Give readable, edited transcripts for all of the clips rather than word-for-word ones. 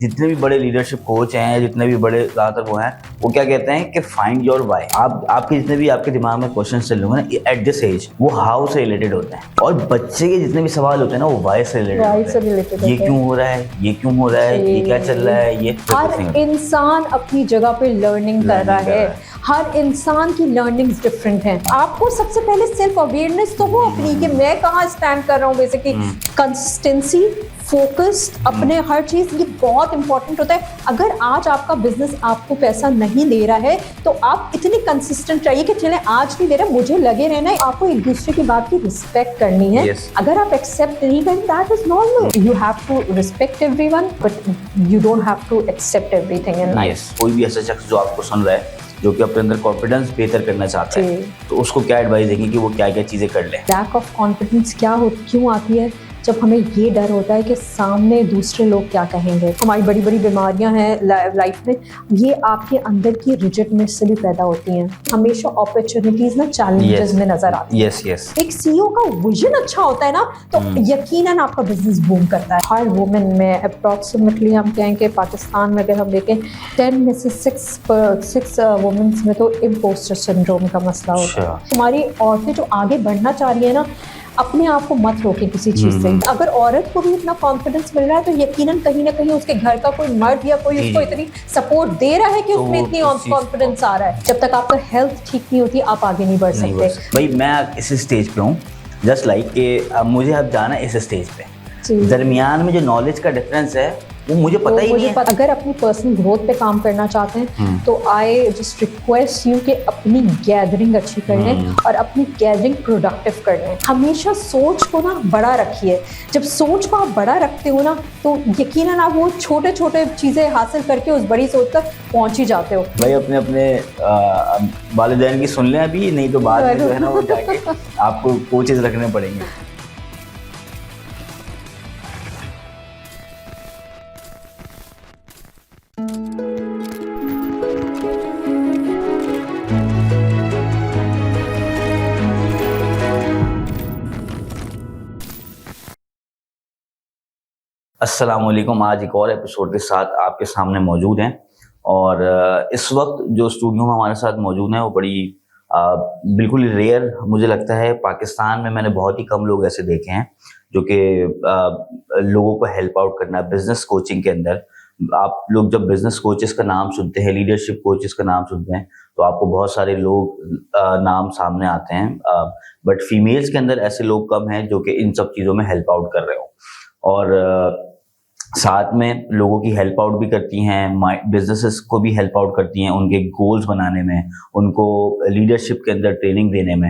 جتنے بھی بڑے لیڈرشپ کوچ ہیں, جتنے بھی بڑے زیادہ تر وہ ہیں, وہ کیا کہتے ہیں کہ فائنڈ یور وائی. آپ کے جتنے بھی آپ کے دماغ میں کوشچن چل رہے ہوں گے نا ایٹ دس ایج, وہ ہاؤ سے ریلیٹڈ ہوتے ہیں, اور بچے کے جتنے بھی سوال ہوتے ہیں نا وہ وائی سے ریلیٹڈ ہوتے ہیں. یہ کیوں ہو رہا ہے, یہ کیوں ہو رہا ہے, یہ کیا چل رہا ہے. یہ ہر انسان اپنی جگہ پہ لرننگ کر رہا ہے, ہر انسان کی لرننگز ڈفرینٹ ہیں. آپ کو سب سے پہلے سیلف اویئرنیس تو ہو اپنی کہ میں کہاں اسٹینڈ کر رہا ہوں. بیسیکلی کنسسٹنسی, فوکسڈ, اپنے ہر چیز, یہ بہت امپورٹنٹ ہوتا ہے. اگر آج آپ کا بزنس آپ کو پیسہ نہیں دے رہا ہے تو آپ اتنی کنسسٹنٹ چاہیے کہ چلیں آج نہیں دے رہا, مجھے لگے رہنا ہے. آپ کو ایک دوسرے کی بات کی رسپیکٹ کرنی ہے. اگر آپ ایکسیپٹ نہیں کریں that is normal. You have to respect everyone but you don't have to accept everything in life. کوئی بھی ایسا شخص جو آپ کو سن رہا ہے جو کہ اپنے اندر کانفیڈنس بہتر کرنا چاہتا ہے, تو اس کو کیا ایڈوائز دیں گے کہ وہ کیا کیا چیزیں کر لیں؟ لیک آف کانفیڈنس کیوں آتی ہے؟ جب ہمیں یہ ڈر ہوتا ہے کہ سامنے دوسرے لوگ کیا کہیں گے. ہماری بڑی بڑی بیماریاں ہیں لائف میں, یہ آپ کے اندر کی ریجڈنس سے بھی پیدا ہوتی ہیں. ہمیشہ اپرچونیٹیز نا چیلنجز میں نظر آتی ہیں. ایک سی او کا ویژن اچھا ہوتا ہے نا تو یقیناً آپ کا بزنس بوم کرتا ہے. ہر وومن میں اپروکسیمیٹلی ہم کہیں کہ پاکستان میں اگر ہم دیکھیں 10 میں سے 6 وومنس میں تو امپوسٹر سنڈروم کا مسئلہ ہوتا ہے. ہماری عورتیں جو آگے بڑھنا چاہ رہی ہیں نا, اپنے آپ کو مت روکیں کسی چیز سے. اگر عورت کو بھی اتنا کانفیڈنس مل رہا ہے تو یقیناً کہیں نہ کہیں اس کے گھر کا کوئی مرد یا کوئی اس کو اتنی سپورٹ دے رہا ہے کہ اس میں اتنی کانفیڈنس آ رہا ہے. جب تک آپ کا ہیلتھ ٹھیک نہیں ہوتی آپ آگے نہیں بڑھ سکتے. بھائی میں اس اسٹیج پہ ہوں جسٹ لائک کہ مجھے اب جانا ہے اس اسٹیج پہ, درمیان میں جو نالج کا ڈفرینس ہے وہ مجھے پتہ ہی نہیں ہے. اگر اپنی پرسنل گروتھ پہ کام کرنا چاہتے ہیں تو آئی جسٹ ریکویسٹ یو کہ اپنی گیدرنگ اچھی کر لیں اور اپنی گیدرنگ پروڈکٹیو کر لیں. ہمیشہ سوچ کو نا بڑا رکھیے. جب سوچ کو آپ بڑا رکھتے ہو نا تو یقیناً آپ وہ چھوٹے چھوٹے چیزیں حاصل کر کے اس بڑی سوچ تک پہنچ ہی جاتے ہو. بھائی اپنے والدین کی سن لیں ابھی, نہیں تو بعد میں جو ہے نا وہ جا کے آپ کو کوچز رکھنے پڑیں گے. السلام علیکم. آج ایک اور ایپیسوڈ کے ساتھ آپ کے سامنے موجود ہیں, اور اس وقت جو اسٹوڈیو میں ہمارے ساتھ موجود ہیں وہ بڑی بالکل ریئر مجھے لگتا ہے. پاکستان میں نے بہت ہی کم لوگ ایسے دیکھے ہیں جو کہ لوگوں کو ہیلپ آؤٹ کرنا. بزنس کوچنگ کے اندر آپ لوگ جب بزنس کوچز کا نام سنتے ہیں, لیڈرشپ کوچز کا نام سنتے ہیں, تو آپ کو بہت سارے لوگ نام سامنے آتے ہیں, بٹ فیمیلز کے اندر ایسے لوگ کم ہیں جو کہ ان سب چیزوں میں ہیلپ آؤٹ کر رہے ہوں, اور ساتھ میں لوگوں کی ہیلپ آؤٹ بھی کرتی ہیں, بزنسز کو بھی ہیلپ آؤٹ کرتی ہیں ان کے گولز بنانے میں, ان کو لیڈرشپ کے اندر ٹریننگ دینے میں.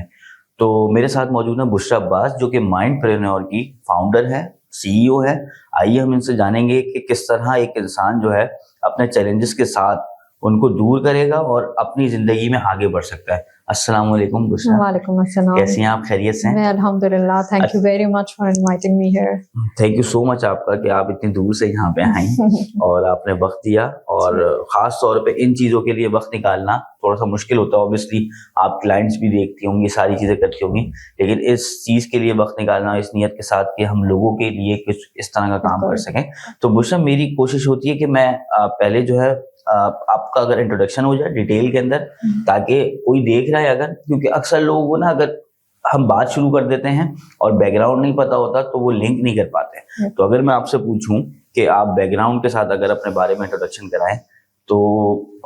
تو میرے ساتھ موجود ہیں بشریٰ عباس جو کہ مائنڈپرینیور کی فاؤنڈر ہے, سی ای او ہے. آئیے ہم ان سے جانیں گے کہ کس طرح ایک انسان جو ہے اپنے چیلنجز کے ساتھ ان کو دور کرے گا اور اپنی زندگی میں آگے بڑھ سکتا ہے. السلام علیکم بشریٰ. وعلیکم السلام. کیسی ہیں آپ, خیریت سے ہیں؟ میں الحمدللہ. Thank you very much for inviting me here. Thank you so much آپ کا کہ آپ اتنی دور سے یہاں پہ آئیں اور آپ نے وقت دیا, اور خاص طور پہ ان چیزوں کے لیے وقت نکالنا تھوڑا سا مشکل ہوتا ہے. اوبیسلی آپ کلائنٹس بھی دیکھتی ہوں گی, ساری چیزیں کرتی ہوں گی, لیکن اس چیز کے لیے وقت نکالنا اس نیت کے ساتھ کہ ہم لوگوں کے لیے کچھ اس طرح کا کام کر سکیں. تو بشریٰ میری کوشش ہوتی ہے کہ میں پہلے جو ہے آپ کا اگر انٹروڈکشن ہو جائے ڈیٹیل کے اندر, تاکہ کوئی دیکھ رہا ہے اگر, کیونکہ اکثر لوگوں کو نا اگر ہم بات شروع کر دیتے ہیں اور بیک گراؤنڈ نہیں پتا ہوتا تو وہ لنک نہیں کر پاتے. تو اگر میں آپ سے پوچھوں کہ آپ بیک گراؤنڈ کے ساتھ اگر اپنے بارے میں انٹروڈکشن کرائیں تو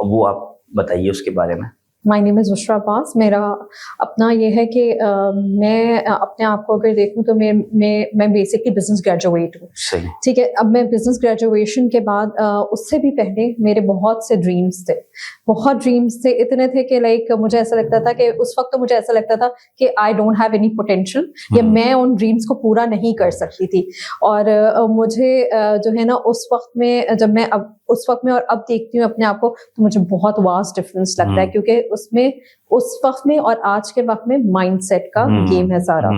وہ آپ بتائیے اس کے بارے میں. مائی نیم از بشریٰ عباس. میرا اپنا یہ ہے کہ میں اپنے آپ کو اگر دیکھوں تو میں بیسکلی بزنس گریجویٹ ہوں. ٹھیک ہے. اب میں بزنس گریجویشن کے بعد اس سے بھی پہلے میرے بہت سے ڈریمس تھے, اتنے تھے کہ لائک مجھے ایسا لگتا تھا کہ اس وقت تو مجھے ایسا لگتا تھا کہ I don't have any potential, یا میں ان ڈریمس کو پورا نہیں کر سکتی تھی. اور مجھے جو ہے نا اس وقت میں جب میں اس وقت میں اور اب دیکھتی ہوں اپنے آپ کو تو مجھے بہت واسٹ ڈفرینس لگتا ہے, کیونکہ اس وقت میں اور آج کے وقت میں مائنڈ سیٹ کا گیم ہے سارا.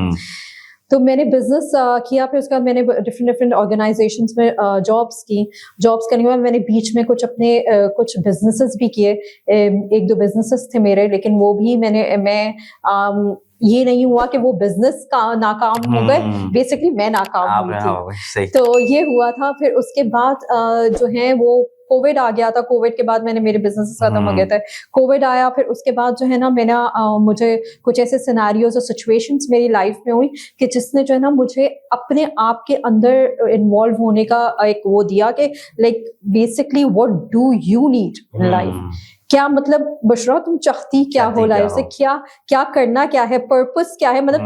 تو میں نے بزنس کیا, پھر اس کے بعد میں نے ڈفرینٹ آرگنائزیشنس میں جابس کی. جابس کرنے کے بعد میں نے بیچ میں کچھ اپنے کچھ بزنسز بھی کیے, 1-2 بزنسز تھے میرے, لیکن وہ بھی میں یہ نہیں ہوا کہ وہ بزنس کا ناکام ہو گئے, بیسکلی میں ناکام ہوئی تھی. تو یہ ہوا تھا. پھر اس کے بعد جو ہے وہ کووڈ آ گیا تھا. کووڈ کے بعد میں نے میرے بزنس ختم ہو گیا تھا. کووڈ آیا, پھر اس کے بعد جو ہے نا میں نے مجھے کچھ ایسے سیناریوز اور سچویشنس میری لائف میں ہوئی کہ جس نے جو ہے نا مجھے اپنے آپ کے اندر انوالو ہونے کا ایک وہ دیا کہ like basically what do you need in life, کیا مطلب بشرا تم چاہتی کیا ہو لائف سے, کیا کرنا کیا ہے, پرپس کیا ہے, مطلب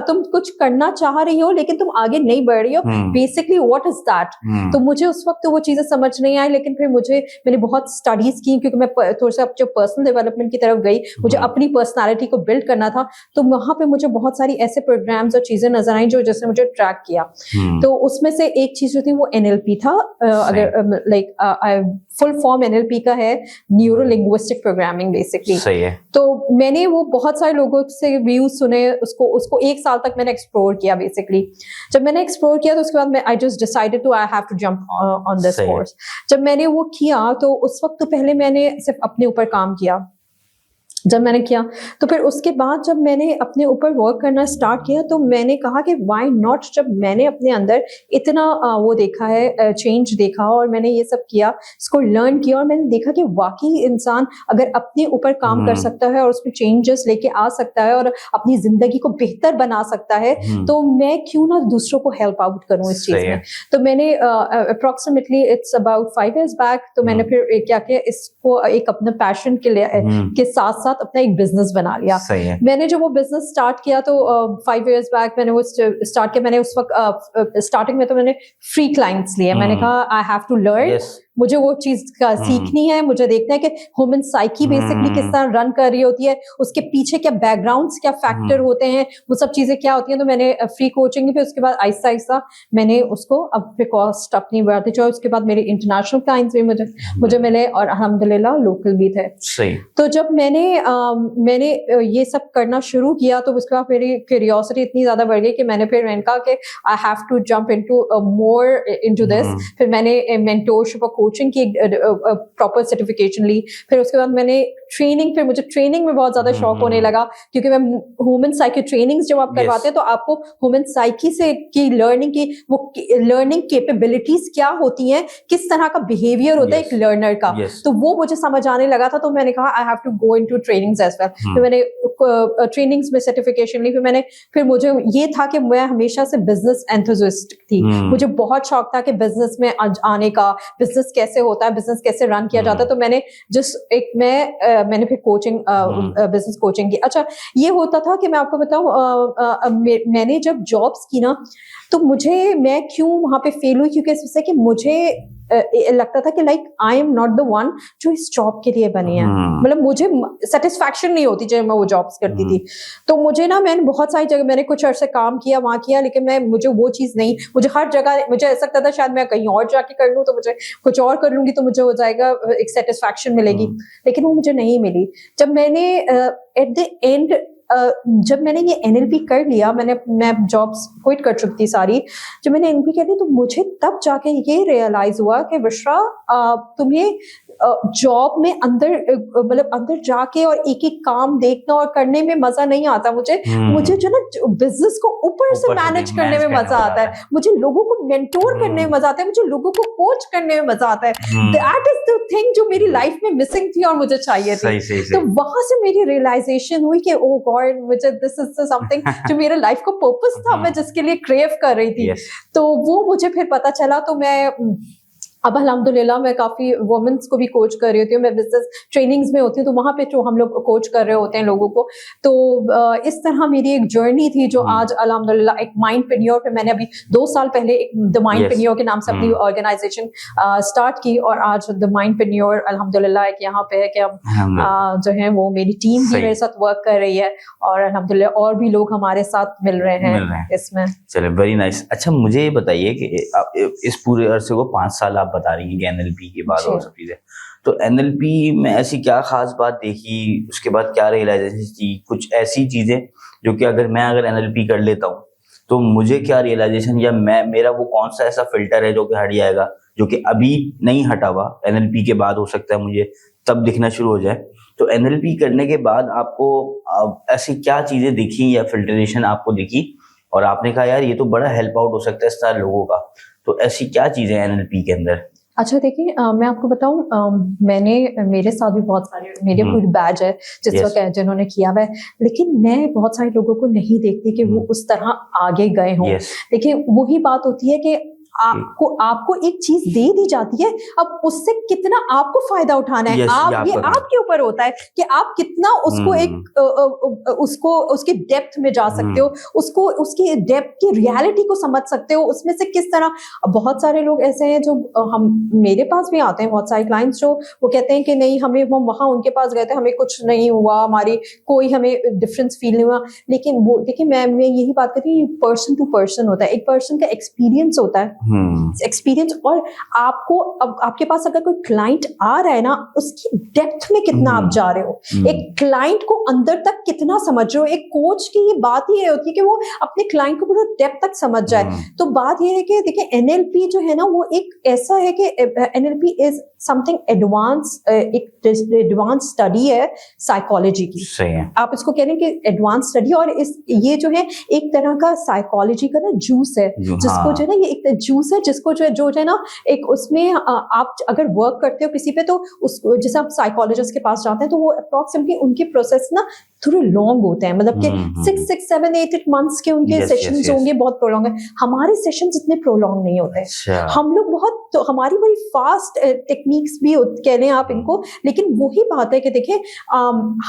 تم کچھ کرنا چاہ رہی ہو لیکن تم آگے نہیں بڑھ رہی ہو, بیسکلی واٹ از دیٹ. تو مجھے اس وقت وہ چیزیں سمجھ نہیں آئی, لیکن پھر میں نے بہت اسٹڈیز کی, کیونکہ میں تھوڑا سا جو پرسنل ڈیولپمنٹ کی طرف گئی, مجھے اپنی پرسنالٹی کو بلڈ کرنا تھا. تو وہاں پہ مجھے بہت ساری ایسے پروگرامز اور چیزیں نظر آئیں جو جس نے مجھے ٹریک کیا. تو اس میں سے ایک چیز جو تھی وہ NLP تھا. اگر لائک فل فارم NLP کا ہے, نیورو لنگوسٹک پروگرامنگ بیسکلی. تو میں نے وہ بہت سارے لوگوں سے ویوز سنے, اس کو 1 سال تک میں نے ایکسپلور کیا بیسکلی. جب میں نے ایکسپلور کیا تو اس کے بعد I just decided to I have to jump on this course. جب میں نے وہ کیا تو اس وقت تو پہلے میں نے صرف اپنے اوپر کام کیا. جب میں نے کیا تو پھر اس کے بعد جب میں نے اپنے اوپر ورک کرنا اسٹارٹ کیا تو میں نے کہا کہ وائی ناٹ, جب میں نے اپنے اندر اتنا وہ دیکھا ہے, چینج دیکھا, اور میں نے یہ سب کیا, اس کو لرن کیا, اور میں نے دیکھا کہ واقعی انسان اگر اپنے اوپر کام کر سکتا ہے اور اس میں چینجز لے کے آ سکتا ہے اور اپنی زندگی کو بہتر بنا سکتا ہے, تو میں کیوں نہ دوسروں کو ہیلپ آؤٹ کروں اس چیز میں. تو میں نے approximately it's about 5 years back تو میں نے پھر کیا کیا, اس کو ایک اپنا پیشن کے ساتھ ساتھ اپنا ایک بزنس بنا لیا. میں نے جو وہ بزنس اسٹارٹ کیا تو 5 years بیک میں نے وہ اسٹارٹ کیا. میں نے اس وقت اسٹارٹنگ میں تو میں نے فری کلائنٹس لیے. میں نے کہا آئی ہیو ٹو لرن, مجھے وہ چیز کا سیکھنی ہے, مجھے دیکھنا ہے کہ ہیومن سائیکی بیسکلی کس طرح رن کر رہی ہوتی ہے, اس کے پیچھے کیا بیک گراؤنڈس, کیا فیکٹر ہوتے ہیں, وہ سب چیزیں کیا ہوتی ہیں. تو میں نے فری کوچنگ, پھر اس کے بعد آہستہ آہستہ میں نے اس کو اب پہ کاسٹ اپنی بڑھاتی چاہیے. اس کے بعد میرے انٹرنیشنل کلائنٹس بھی مجھے ملے, اور الحمدللہ لوکل بھی تھے. تو جب میں نے یہ سب کرنا شروع کیا تو اس کے بعد میری کیوریوسٹی اتنی زیادہ بڑھ گئی کہ میں نے پھر کہا کہ I have to jump into more into this. پھر میں نے مینٹورشپ اور کوچنگ کی پراپر سرٹیفکیشن لی. پھر اس کے بعد میں نے ٹریننگ, پھر مجھے ٹریننگ میں بہت زیادہ شوق ہونے لگا, کیونکہ میں ہیومن سائیکی ٹریننگز جب آپ کرواتے ہیں تو آپ کو ہیومن سائیکی سے کی لرننگ کی وہ لرننگ کیپیبلٹیز کیا ہوتی ہیں, کس طرح کا بیہیویئر ہوتا ہے ایک لرنر کا, تو وہ مجھے سمجھ آنے لگا تھا. تو میں نے کہا I have to go into trainings as well. پھر میں نے ٹریننگز میں سرٹیفکیشن لی. پھر مجھے یہ تھا کہ میں ہمیشہ سے بزنس انتھوزسٹ تھی. مجھے بہت شوق تھا کہ بزنس میں آنے کا, بزنس کیسے ہوتا ہے, بزنس کیسے رن کیا جاتا ہے. تو میں نے میں نے پھر کوچنگ, بزنس کوچنگ کی. اچھا یہ ہوتا تھا کہ میں آپ کو بتاؤں, میں نے جب جابس کی نا تو میں کیوں وہاں پہ فیل ہوئی, کیونکہ اس وجہ سے کہ مجھے لگتا تھا کہ like I am not the one جو اس جاب کے لیے بنی ہے. مطلب مجھے سیٹسفیکشن نہیں ہوتی جب میں وہ جابس کرتی تھی. تو مجھے نا, میں نے بہت ساری جگہ, میں نے کچھ عرصے کام کیا وہاں کیا, لیکن مجھے وہ چیز نہیں, مجھے ہر جگہ مجھے ایسا لگتا تھا شاید میں کہیں اور جا کے کر لوں تو مجھے کچھ اور کر لوں گی تو مجھے ہو جائے گا, ایک سیٹسفیکشن ملے گی, لیکن وہ مجھے نہیں ملی. جب میں نے ایٹ دا اینڈ جب میں نے یہ NLP کر لیا, میں جابس کوئٹ کر چکی تھی ساری, جب میں نے NLP کر لی تو مجھے تب جا کے یہ ریئلائز ہوا کہ بشرا تمہیں جاب میں اندر جا کے اور ایک ایک کام دیکھنا اور کرنے میں مزہ نہیں آتا. مجھے جو نا بزنس کو اوپر سے مینج کرنے میں مزہ آتا ہے, مجھے لوگوں کو مینٹور کرنے میں مزہ آتا ہے, مجھے لوگوں کو کوچ کرنے میں مزہ آتا ہے. دیٹ از دا تھنگ جو میری لائف میں مسنگ تھی اور مجھے چاہیے تھی. تو وہاں سے میری ریئلائزیشن ہوئی کہ او گاڈ, مجھے دس از سم تھنگ جو میرے لائف کو پرپس تھا, میں جس کے لیے کریو کر رہی تھی. تو وہ مجھے پھر پتا چلا. تو میں اب الحمدللہ میں کافی وومنس کو بھی کوچ کر رہی ہوتی ہوں, میں بزنس ٹریننگز میں ہوتی ہوں تو وہاں پہ جو ہم لوگ کوچ کر رہے ہوتے ہیں لوگوں کو. تو اس طرح میری ایک جرنی تھی جو آج الحمدللہ ایک مائنڈپرینیور پہ میں نے ابھی 2 سال پہلے دا مائنڈپرینیور کے نام سے اپنی آرگنائزیشن اسٹارٹ کی, اور آج دا مائنڈپرینیور الحمدللہ ایک یہاں پہ ہے کہ اب جو ہے وہ میری ٹیم بھی میرے ساتھ ورک کر رہی ہے, اور الحمدللہ اور بھی لوگ ہمارے ساتھ مل رہے ہیں اس میں. چلے ویری نائس. اچھا مجھے یہ بتائیے کہ اس پورے عرصے کو 5 سال آپ بتا رہی ہیں کہ NLP کے بعد اور سب چیزیں, تو NLP میں ایسی کیا خاص بات دیکھی, اس کے بعد کیا ریئلائزیشن تھی, کچھ ایسی چیزیں جو کہ اگر NLP کر لیتا ہوں تو مجھے کیا ریئلائزیشن یا میرا وہ کون سا ایسا فلٹر ہے جو کہ ہٹ جائے گا, جو کہ ابھی نہیں ہٹا ہوا, NLP کے بعد ہو سکتا ہے مجھے تب دکھنا شروع ہو جائے. تو NLP کرنے کے بعد آپ کو ایسی کیا چیزیں دکھی یا فلٹریشن آپ کو دکھی اور آپ نے کہا یار یہ تو بڑا ہیلپ آؤٹ ہو سکتا ہے اس طرح لوگوں کا, تو ایسی کیا چیزیں ہیں NLP کے اندر؟ اچھا دیکھیے, میں آپ کو بتاؤں, میرے ساتھ بھی بہت سارے میرے پوری بیچ ہے جس وقت جنہوں نے کیا ہوا ہے, لیکن میں بہت سارے لوگوں کو نہیں دیکھتی کہ وہ اس طرح آگے گئے ہوں. دیکھیے وہی بات ہوتی ہے کہ آپ کو ایک چیز دے دی جاتی ہے, اب اس سے کتنا آپ کو فائدہ اٹھانا ہے, یہ آپ کے اوپر ہوتا ہے کہ آپ کتنا اس کو ایک اس کے ڈیپتھ میں جا سکتے ہو, اس کی ڈیپتھ کی ریالٹی کو سمجھ سکتے ہو, اس میں سے کس طرح. بہت سارے لوگ ایسے ہیں جو میرے پاس بھی آتے ہیں, بہت سارے کلائنٹس جو وہ کہتے ہیں کہ نہیں ہمیں وہاں ان کے پاس گئے تھے, ہمیں کچھ نہیں ہوا, ہماری کوئی ہمیں ڈفرینس فیل نہیں ہوا. لیکن وہ دیکھیں میں یہی بات کرتی ہوں, پرسن ٹو پرسن ہوتا ہے, ایک پرسن کا ایکسپیرینس ہوتا ہے, ایکسپیرینس. اور آپ کو اب آپ کے پاس اگر کوئی کلائنٹ آ رہا ہے نا, اس کی ڈیپتھ میں کتنا آپ جا رہے ہو, ایک کلائنٹ کو اندر تک کتنا سمجھ رہے ہو. ایک کوچ کی یہ بات یہ ہوتی ہے کہ وہ اپنے کلائنٹ کو پورا ڈیپتھ تک سمجھ جائے. تو بات یہ ہے کہ دیکھیں NLP جو ہے نا وہ ایک ایسا ہے کہ NLP از سم تھنگ ایڈوانس, ایک ایڈوانس اسٹڈی ہے سائیکالوجی کی. آپ اس کو کہہ رہے ہیں کہ ایڈوانس اسٹڈی, اور یہ جو ہے ایک طرح کا سائیکالوجی کا نا جوس ہے, جس کو جو ہے نا یہ ایک جوس ہے جس کو جو ہے نا ایک اس میں آپ اگر ورک کرتے ہو کسی پہ تو اس جیسے آپ سائیکالوجسٹ کے پاس جاتے ہیں تو وہ اپروکسیمیٹلی ان کے پروسیس نا تھوڑے لانگ ہوتے ہیں, مطلب کہ 6 7 8 months کے ان کے سیشنز ہوں گے, بہت پرولونگ ہے. ہمارے سیشنز اتنے پرولونگ نہیں ہوتے, ہم لوگ بہت ہماری بڑی فاسٹ ٹیکنیکس بھی کہہ لیں آپ ان کو. لیکن وہی بات ہے کہ دیکھیں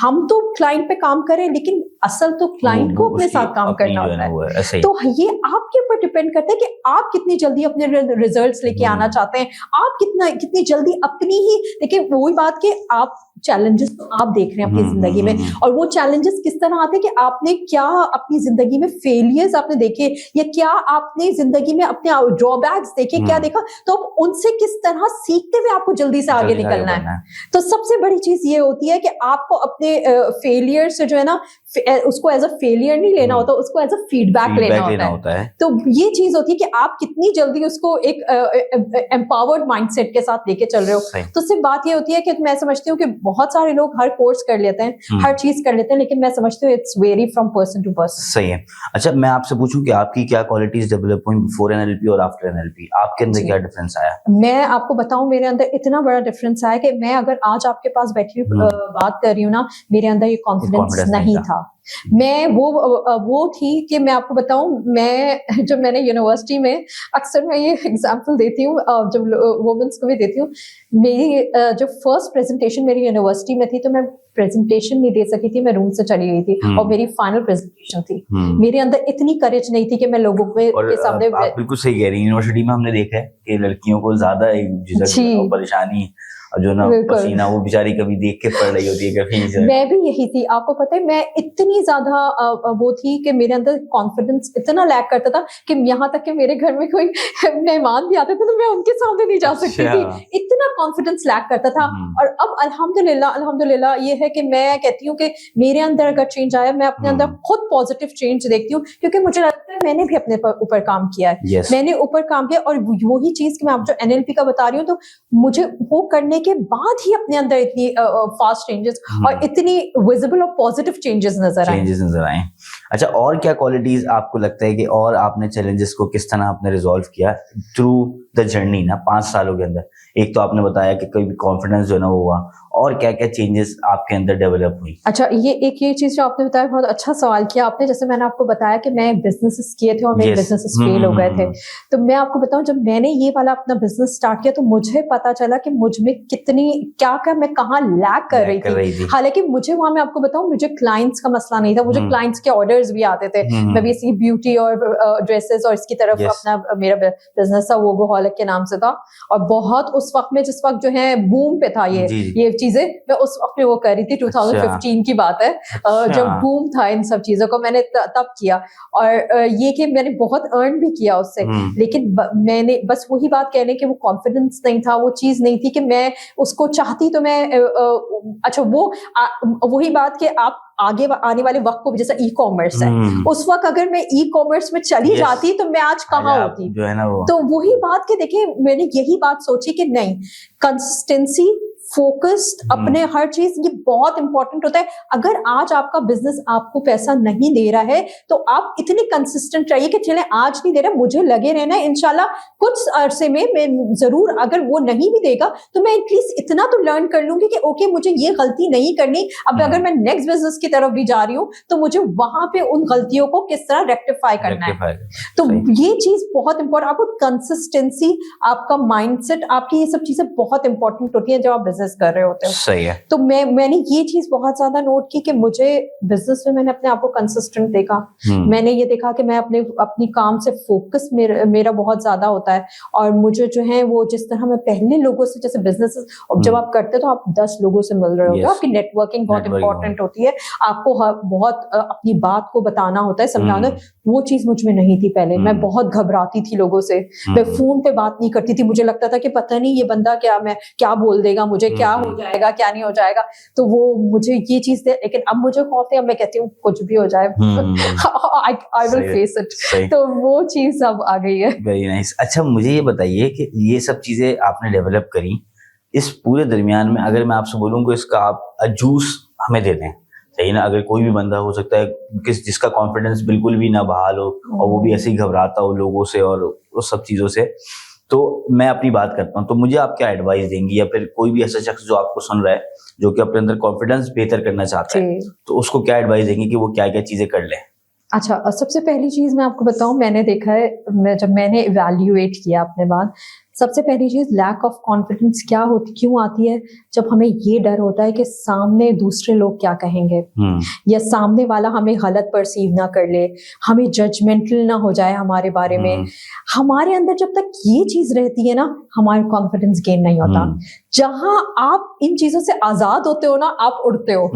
ہم تو کلائنٹ پہ کام کریں, لیکن اصل تو کلائنٹ کو اپنے ساتھ کام کرنا ہوتا ہے. تو یہ آپ کے اوپر ڈپینڈ کرتا ہے کہ آپ کتنی جلدی اپنے ریزلٹس لے کے آنا چاہتے ہیں, آپ کتنی جلدی اپنی ہی. دیکھیں وہی بات کہ آپ چیلنجز تو آپ دیکھ رہے ہیں اپنی زندگی میں, اور وہ چیلنجز کس طرح آتے ہیں کہ آپ نے کیا اپنی زندگی میں فیلئرز آپ نے دیکھے, یا کیا آپ نے زندگی میں اپنے ڈرا بیکس دیکھے, کیا دیکھا, تو اب ان سے کس طرح سیکھتے ہوئے آپ کو جلدی سے آگے نکلنا ہے. تو سب سے بڑی چیز یہ ہوتی ہے کہ آپ کو اپنے فیلئر سے جو ہے نا اس کو ایز اے فیلئر نہیں لینا ہوتا, اس کو ایز اے فیڈ بیک لینا ہوتا ہے. تو یہ چیز ہوتی ہے کہ آپ کتنی جلدی اس کو ایک امپاورڈ مائنڈ سیٹ کے ساتھ لے کے چل رہے ہو. تو صرف بات یہ ہوتی ہے کہ میں سمجھتی ہوں کہ بہت سارے لوگ ہر کورس کر لیتے ہیں, ہر چیز کر لیتے ہیں, لیکن میں سمجھتی ہوں it's very from person to person. صحیح ہے. اچھا میں آپ سے پوچھوں کہ آپ کی کیا کوالٹیز ڈیولپ ہوئی بفور NLP اور آفٹر NLP, آپ کے اندر کیا ڈفرینس آیا؟ میں آپ کو بتاؤں میرے اندر اتنا بڑا ڈفرینس آیا کہ میں اگر آج آپ کے پاس بیٹھی بات کر رہی ہوں نا, میرے اندر یہ کانفیڈینس نہیں تھا. میں وہ تھی کہ میں آپ کو بتاؤں, جب میں نے یونیورسٹی میں, اکثر میں یہ ایگزامپل دیتی ہوں جب وومنس کو بھی دیتی ہوں, میری جو فرسٹ پریزنٹیشن میری یونیورسٹی میں تھی تو میں پریزنٹیشن نہیں دے سکی تھی, میں روم سے چلی گئی تھی, اور میری فائنل پریزنٹیشن تھی. میرے اندر اتنی کریج نہیں تھی کہ میں لوگوں کے سامنے. آپ بالکل صحیح کہہ رہی ہیں, یونیورسٹی میں ہم نے دیکھا ہے کہ لڑکیوں کو زیادہ پریشانی اور جو نا پسینہ وہ بیچاری کبھی دیکھ کے پڑ رہی ہوتی ہے کبھی. میں بھی یہی تھی, آپ کو پتہ ہے میں اتنی زیادہ وہ تھی کہ میرے اندر کانفیڈنس اتنا لیک کرتا تھا کہ یہاں تک کہ میرے گھر میں کوئی مہمان بھی آتے تھے تو میں ان کے سامنے نہیں جا سکتی تھی, اتنا کانفیڈنس لیک کرتا تھا. اور اب الحمدللہ یہ ہے کہ میں کہتی ہوں کہ میرے اندر اگر چینج آیا, میں اپنے اندر خود پازیٹیو چینج دیکھتی ہوں, کیونکہ مجھے لگتا ہے میں نے بھی اپنے اوپر کام کیا ہے, میں نے اوپر کام کیا. اور وہی چیز کہ میں آپ جو NLP کا بتا رہی ہوں, تو مجھے وہ کرنے کے بعد ہی اپنے اندر اتنی فاسٹ چینجز اور اتنی ویزیبل اور پازیٹیو چینجز نظر آئے. اچھا اور کیا کوالٹیز آپ کو لگتا ہے کہ اور آپ نے چیلنجز کو کس طرح آپ نے ریزالو کیا تھرو دا جرنی نا 5 سالوں کے اندر؟ ایک تو آپ نے بتایا کہ کوئی کانفیڈنس جو ہے نا وہ ہوا, اور کیا کیا چینجز آپ کے اندر ڈیولپ ہوئی؟ اچھا یہ چیز جو آپ نے بتایا, بہت اچھا سوال کیا آپ نے. جیسے میں نے آپ کو بتایا کہ میں بزنس کیے تھے اور میرے بزنس فیل ہو گئے تھے, تو میں آپ کو بتاؤں جب میں نے یہ والا اپنا بزنس اسٹارٹ کیا تو مجھے پتا چلا کہ مجھ میں کتنی کیا میں کہاں لیک کر رہی تھی. حالانکہ مجھے وہاں میں آپ کو بتاؤں مجھے کلائنٹس کا مسئلہ نہیں تھا, مجھے کلائنٹس کے آرڈرز بھی آتے تھے. میں بھی اسی بیوٹی اور ڈریسز اور اس کی طرف اپنا میرا بزنس تھا وہ ہالک کے نام سے تھا, اور بہت اس وقت میں جس وقت جو ہے بوم پہ تھا یہ چیزیں, میں اس وقت میں وہ کر رہی تھی. 2015 کی بات ہے جب بوم تھا ان سب چیزوں کو, میں نے تب کیا. اور یہ کہ میں نے بہت ارن بھی کیا اس سے, لیکن میں نے بس وہی بات کہنے کہ وہ کانفیڈنس نہیں تھا, وہ چیز نہیں تھی کہ میں اس کو چاہتی تو میں. اچھا وہی بات کہ आगे आने वाले वक्त को भी, जैसा ई कॉमर्स है, उस वक्त अगर मैं ई कॉमर्स में चली जाती तो मैं आज कहाँ होती, जो है ना वो। तो वही बात कि देखिए मैंने यही बात सोची कि नहीं, कंसिस्टेंसी, फोकस्ड, अपने हर चीज, ये बहुत इंपॉर्टेंट होता है। अगर आज आपका बिजनेस आपको पैसा नहीं दे रहा है तो आप इतने कंसिस्टेंट रहिए कि चले आज नहीं दे रहा, मुझे लगे रहना है, इंशाल्लाह कुछ अरसे में मैं जरूर, अगर वो नहीं भी देगा तो मैं एटलीस्ट इतना तो लर्न कर लूंगी कि ओके मुझे ये गलती नहीं करनी, अब अगर मैं नेक्स्ट बिजनेस की तरफ भी जा रही हूँ तो मुझे वहां पे उन गलतियों को किस तरह रेक्टिफाई करना है। तो ये चीज बहुत इंपॉर्टेंट, आपको कंसिस्टेंसी, आपका माइंडसेट, आपकी ये सब चीजें बहुत इंपॉर्टेंट होती है जब आप बिजनेस कर रहे होते हो। सही है। तो मैंने ये चीज बहुत ज्यादा नोट की कि मुझे बिजनेस में मैंने अपने आप को कंसिस्टेंट देखा। मैंने ये देखा कि मैं अपनी काम से फोकस मेरा बहुत ज्यादा होता है, और मुझे जो है वो जिस तरह मैं पहले लोगों से, जैसे बिजनेस जब आप करते हो तो आप 10 लोगों से मिल रहे होते हो, आपकी नेटवर्किंग बहुत इंपॉर्टेंट होती है, आपको बहुत अपनी बात को बताना होता है, समझाना। वो चीज मुझ में नहीं थी पहले। मैं बहुत घबराती थी लोगों से, मैं फोन पे बात नहीं करती थी, मुझे लगता था कि पता नहीं ये बंदा क्या बोल देगा, मुझे क्या हो जाएगा, क्या नहीं हो जाएगा। तो वो मुझे ये चीज दे, लेकिन अब मुझे खौफ है, अब मैं कहती हूँ कुछ भी हो जाए आई विल फेस इट। तो वो चीज अब आ गई है। Very nice. अच्छा मुझे ये बताइए कि ये सब चीजें आपने डेवलप करी, इस पूरे दरमियान में अगर मैं आपसे बोलूँ कि इसका आप जूस हमें दे दें, सही ना, अगर कोई भी बंदा हो सकता है जिसका कॉन्फिडेंस बिल्कुल भी ना बहाल हो और वो भी ऐसे ही घबराता हो लोगों से और उस सब चीजों से, तो मैं अपनी बात करता हूँ, तो मुझे आप क्या एडवाइस देंगी, या फिर कोई भी ऐसा शख्स जो आपको सुन रहा है जो कि अपने अंदर कॉन्फिडेंस बेहतर करना चाहता है, तो उसको क्या एडवाइस देंगी कि वो क्या क्या चीजें कर ले? अच्छा, सबसे पहली चीज मैं आपको बताऊं, मैंने देखा है, जब मैंने इवैल्यूएट किया अपने बाद, सबसे पहली चीज लैक ऑफ कॉन्फिडेंस क्यों आती है, जब हमें ये डर होता है कि सामने दूसरे लोग क्या कहेंगे, या सामने वाला हमें गलत परसीव ना कर ले, हमें जजमेंटल ना हो जाए हमारे बारे में। हमारे अंदर जब तक ये चीज रहती है ना, हमारा कॉन्फिडेंस गेन नहीं होता। जहां आप इन चीजों से आजाद होते हो ना, आप उड़ते हो,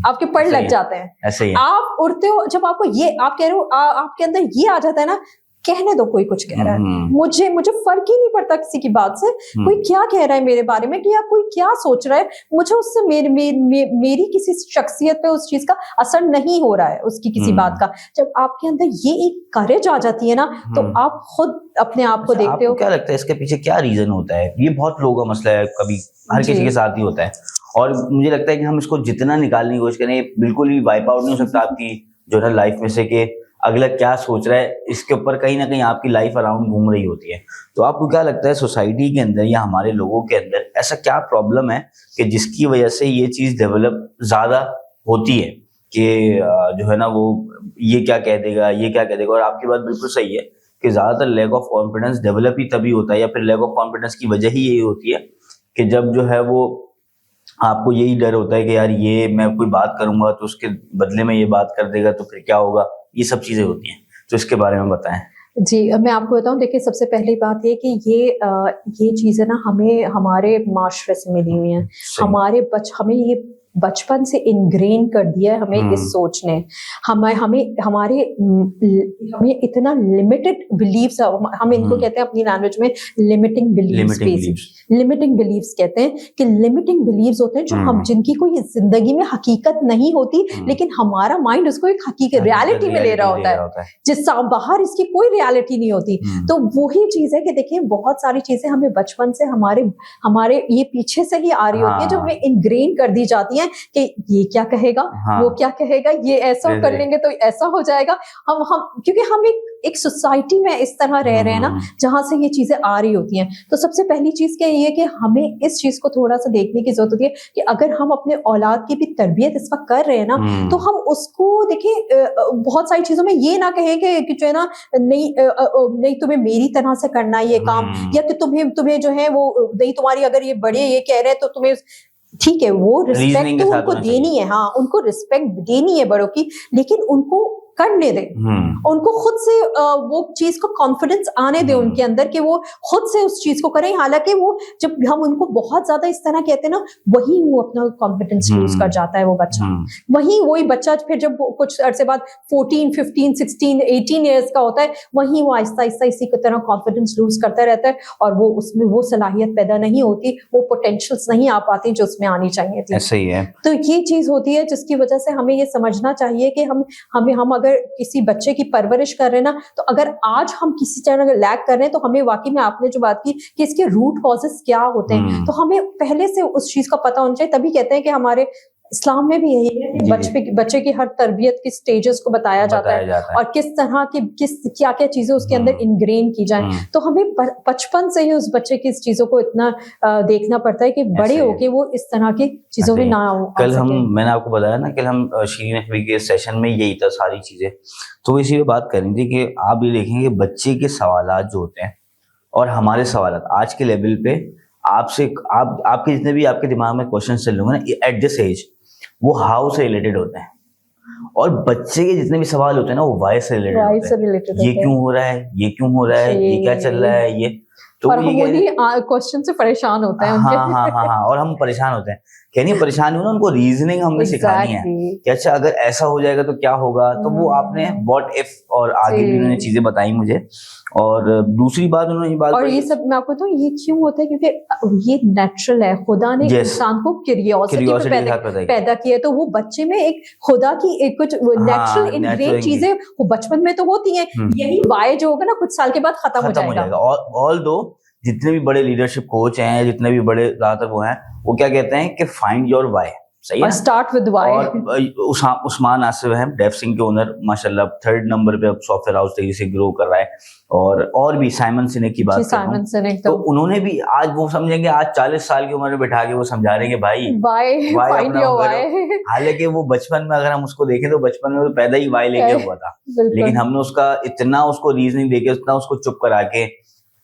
आपके पर लग जाते हैं, ऐसे ही आप उड़ते हो। जब आपको ये, आप कह रहे हो, आपके अंदर ये आ जाता है ना, कहने दो कोई कुछ कह रहा है, मुझे फर्क ही नहीं पड़ता किसी की बात से, कोई क्या कह रहा है मेरे बारे में, कि या कोई क्या सोच रहा है, मुझे उससे मेरी किसी शख्सियत पे उस चीज का असर नहीं हो रहा है, उसकी किसी बात का। जब आपके अंदर ये एक करेज आ जाती है ना, तो आप खुद अपने आप को देखते हो। क्या लगता है इसके पीछे क्या रीजन होता है? ये बहुत लोगों का मसला है, कभी हर किसी के साथ ही होता है, और मुझे लगता है कि हम इसको जितना निकालने की कोशिश करें, बिल्कुल भी वाइप आउट नहीं हो सकता आपकी जो है लाइफ में से, कि अगला क्या सोच रहा है, इसके ऊपर कहीं ना कहीं आपकी लाइफ अराउंड घूम रही होती है। तो आपको क्या लगता है सोसाइटी के अंदर या हमारे लोगों के अंदर ऐसा क्या प्रॉब्लम है कि जिसकी वजह से ये चीज डेवलप ज्यादा होती है, कि जो है ना वो ये क्या कह देगा, ये क्या कह देगा? और आपकी बात बिल्कुल सही है कि ज्यादातर लैक ऑफ कॉन्फिडेंस डेवलप ही तभी होता है, या फिर लैक ऑफ कॉन्फिडेंस की वजह ही यही होती है कि जब जो है वो आपको यही डर होता है कि यार ये मैं कोई बात करूंगा तो उसके बदले में ये बात कर देगा तो फिर क्या होगा, ये सब चीजें होती हैं। तो इसके बारे में बताएं। जी, मैं आपको बताऊं, देखिए सबसे पहली बात ये कि ये चीजें ना हमें हमारे माशरे से मिली हुई हैं, हमें ये बचपन से इनग्रेन कर दिया है हमें इस सोच ने। हमें इतना लिमिटेड बिलीव्स, हम इनको कहते हैं अपनी लैंग्वेज में लिमिटिंग बिलीव्स कहते हैं, कि लिमिटिंग बिलीव्स होते हैं जो हम जिनकी कोई जिंदगी में हकीकत नहीं होती, लेकिन हमारा माइंड उसको एक हकीकत रियलिटी में ले रहा होता है, जिस बाहर इसकी कोई रियलिटी नहीं होती। तो वही चीज है कि देखिए बहुत सारी चीजें हमें बचपन से हमारे ये पीछे से ही आ रही होती है, जो हमें इनग्रेन कर दी जाती है कि ये क्या कहेगा, वो क्या कहेगा, ये ऐसा कर लेंगे तो ऐसा हो जाएगा। हम क्योंकि हम एक सोसाइटी में इस तरह रह रहे हैं ना, जहां से ये चीजें आ रही होती हैं। तो सबसे पहली चीज क्या ये है कि हमें इस चीज को थोड़ा सा देखने की जरूरत होती है कि अगर हम अपने औलाद की भी तरबियत इस वक्त कर रहे हैं ना, तो हम उसको देखिए बहुत सारी चीजों में ये ना कहें कि जो है ना नहीं तुम्हें मेरी तरह से करना है ये काम, या कि तुम्हें जो है वो नहीं, तुम्हारी अगर ये बड़े ये कह रहे हैं तो तुम्हें ठीक है, वो रिस्पेक्ट तो उनको देनी है, हाँ उनको रिस्पेक्ट देनी है बड़ों की, लेकिन उनको करने दें, उनको खुद से वो चीज को कॉन्फिडेंस आने दें उनके अंदर कि वो खुद से उस चीज को करें। हालांकि वो जब हम उनको बहुत ज्यादा इस तरह कहते हैं ना, वही वो अपना कॉन्फिडेंस लूज कर जाता है वो बच्चा। वही बच्चा फिर जब कुछ अरसे बाद 14, 15, 16, 18 ईयर्स का होता है, वही वो आहिस्ता आहिस्ता इसी की तरह कॉन्फिडेंस लूज करता रहता है और वो उसमें वो सलाहियत पैदा नहीं होती, वो पोटेंशियल्स नहीं आ पाती जो उसमें आनी चाहिए थी। ऐसा ही है। तो ये चीज होती है जिसकी वजह से हमें ये समझना चाहिए कि हम अगर किसी बच्चे की परवरिश कर रहे हैं ना, तो अगर आज हम किसी तरह लैग कर रहे हैं तो हमें वाकई में आपने जो बात की कि इसके रूट कॉजेस क्या होते हैं, तो हमें पहले से उस चीज का पता होना चाहिए। तभी कहते हैं कि हमारे इस्लाम में भी यही है कि बच्चे की हर तरबियत की स्टेजेस को बताया जाता है और किस तरह की क्या क्या चीजें उसके अंदर इनग्रेन की जाएं। तो हमें बचपन से ही उस बच्चे की इस चीजों को इतना देखना पड़ता है कि बड़े होके वो इस तरह की चीजों में ना हो। कल मैंने आपको बताया ना, कल हम शीरीन नकवी के सेशन में यही था सारी चीजें, तो इसी पे बात कर रही थी कि आप ये देखेंगे बच्चे के सवालात जो होते हैं और हमारे सवालात आज के लेवल पे आपसे आपके जितने भी आपके दिमाग में क्वेश्चन चल रहे होंगे ना एट दिस एज, वो हाउ से रिलेटेड होते हैं, और बच्चे के जितने भी सवाल होते हैं ना वो वाई से रिलेटेड होते हैं। ये क्यों हो रहा है, ये क्यों हो रहा है, ये क्या चल रहा है, ये तो और हम उन्हीं क्वेश्चन से परेशान होते हैं। हाँ, और हम परेशान होते हैं। कहनी परेशान हो ना, उनको रीजनिंग हमने सिखानी है कि अच्छा अगर ऐसा हो जाएगा तो क्या होगा, तो वो आपने व्हाट इफ और आगे भी उन्होंने चीजें बताई मुझे। और दूसरी बात उन्होंने ये बात, और ये सब मैं आपको बताऊं ये क्यों होता है, क्योंकि ये नेचुरल है, खुदा ने इंसान को क्यूरियोसिटी पे पैदा किया है, तो वो बच्चे में एक खुदा की एक कुछ नेचुरल इनग्रेन चीजें वो बचपन में तो होती हैं, यही वाई जो होगा ना कुछ साल के बाद खत्म हो जाएगा। ऑल दो जितने भी बड़े लीडरशिप कोच हैं, जितने भी बड़े ज्यादातर वो हैं, वो क्या कहते हैं कि फाइंड योर वाई, सही है, स्टार्ट विद वाई। और उस्मान आसिफ हैं डेफ सिंह के ओनर, माशाल्लाह 3rd नंबर पे अब सॉफ्टवेयर हाउस तेजी से ग्रो कर रहा है। और भी साइमन सिनेक की बात करूं तो उन्होंने भी आज वो समझेंगे, आज 40 साल की उम्र में बैठा के वो समझा रहे हैं कि भाई फाइंड योर वाई। हालांकि वो बचपन में अगर हम उसको देखें तो बचपन में पैदा ही वाई लेके हुआ था, लेकिन हमने उसका इतना उसको रीजनिंग देके उतना उसको चुप करा के,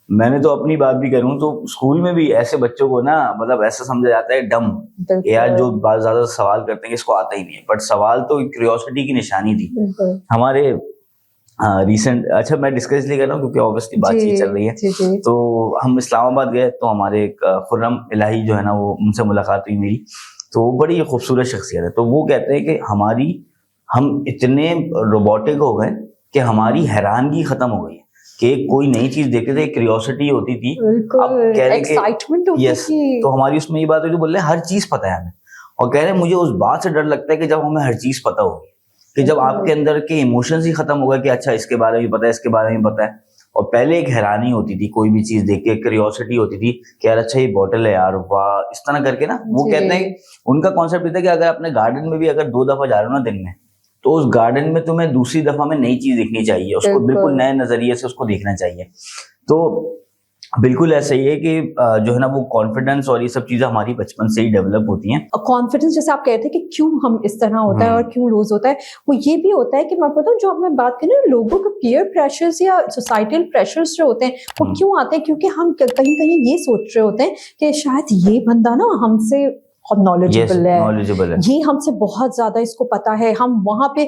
मैंने तो अपनी बात भी करूं तो स्कूल में भी ऐसे बच्चों को ना मतलब ऐसा समझा जाता है डम, यार जो बहुत ज्यादा सवाल करते हैं इसको आता ही नहीं है, बट सवाल तो क्यूरियोसिटी की निशानी थी। हमारे रिसेंट, अच्छा मैं डिस्कस इसलिए कर रहा हूँ क्योंकि ऑब्वियसली बातचीत चल रही है, तो हम इस्लामाबाद गए तो हमारे एक खुर्रम इलाही जो है ना, वो उनसे मुलाकात हुई मेरी, तो वो बड़ी खूबसूरत शख्सियत है। तो वो कहते हैं कि हम इतने रोबोटिक हो गए कि हमारी हैरानगी खत्म हो गई है कि कोई नई चीज देखते थे, क्यूरियोसिटी होती थी, अब कह रहे एक्साइटमेंट होती थी। तो हमारी उसमें ये बात हुई, तो बोल रहे हर चीज पता है हमें, और कह रहे मुझे उस बात से डर लगता है कि जब हमें हर चीज पता होगी, कि जब आपके अंदर के इमोशंस ही खत्म होगा कि अच्छा इसके बारे में पता है, इसके बारे में पता है। और पहले एक हैरानी होती थी, कोई भी चीज देख के क्यूरियोसिटी होती थी कि यार अच्छा ये बॉटल है यार, वाह, इस तरह करके ना। वो कहते हैं उनका कॉन्सेप्ट ये था कि अगर अपने गार्डन में भी अगर 2 दफा जा रहे हो ना दिन में, तो उस गार्डन में तुम्हें दूसरी दफा में नई चीज देखनी चाहिए, उसको बिल्कुल नए नजरिए से उसको देखना चाहिए। तो बिल्कुल ऐसा ही है कि जो है ना वो कॉन्फिडेंस और ये सब चीजें हमारी बचपन से ही डेवलप होती हैं। कॉन्फिडेंस जैसे आप कहते हैं कि क्यों हम इस तरह होता है और क्यों लूज होता है, वो ये भी होता है कि मैं बताऊं जो आपने बात की ना, लोगों के पीयर प्रेशर्स या सोसाइटल प्रेशर्स जो होते हैं वो क्यों आते हैं, क्योंकि हम कहीं कहीं ये सोच रहे होते हैं कि शायद ये बंदा ना हमसे बहुत नॉलेजेबल है, ये हमसे बहुत ज्यादा इसको पता है, हम वहां पे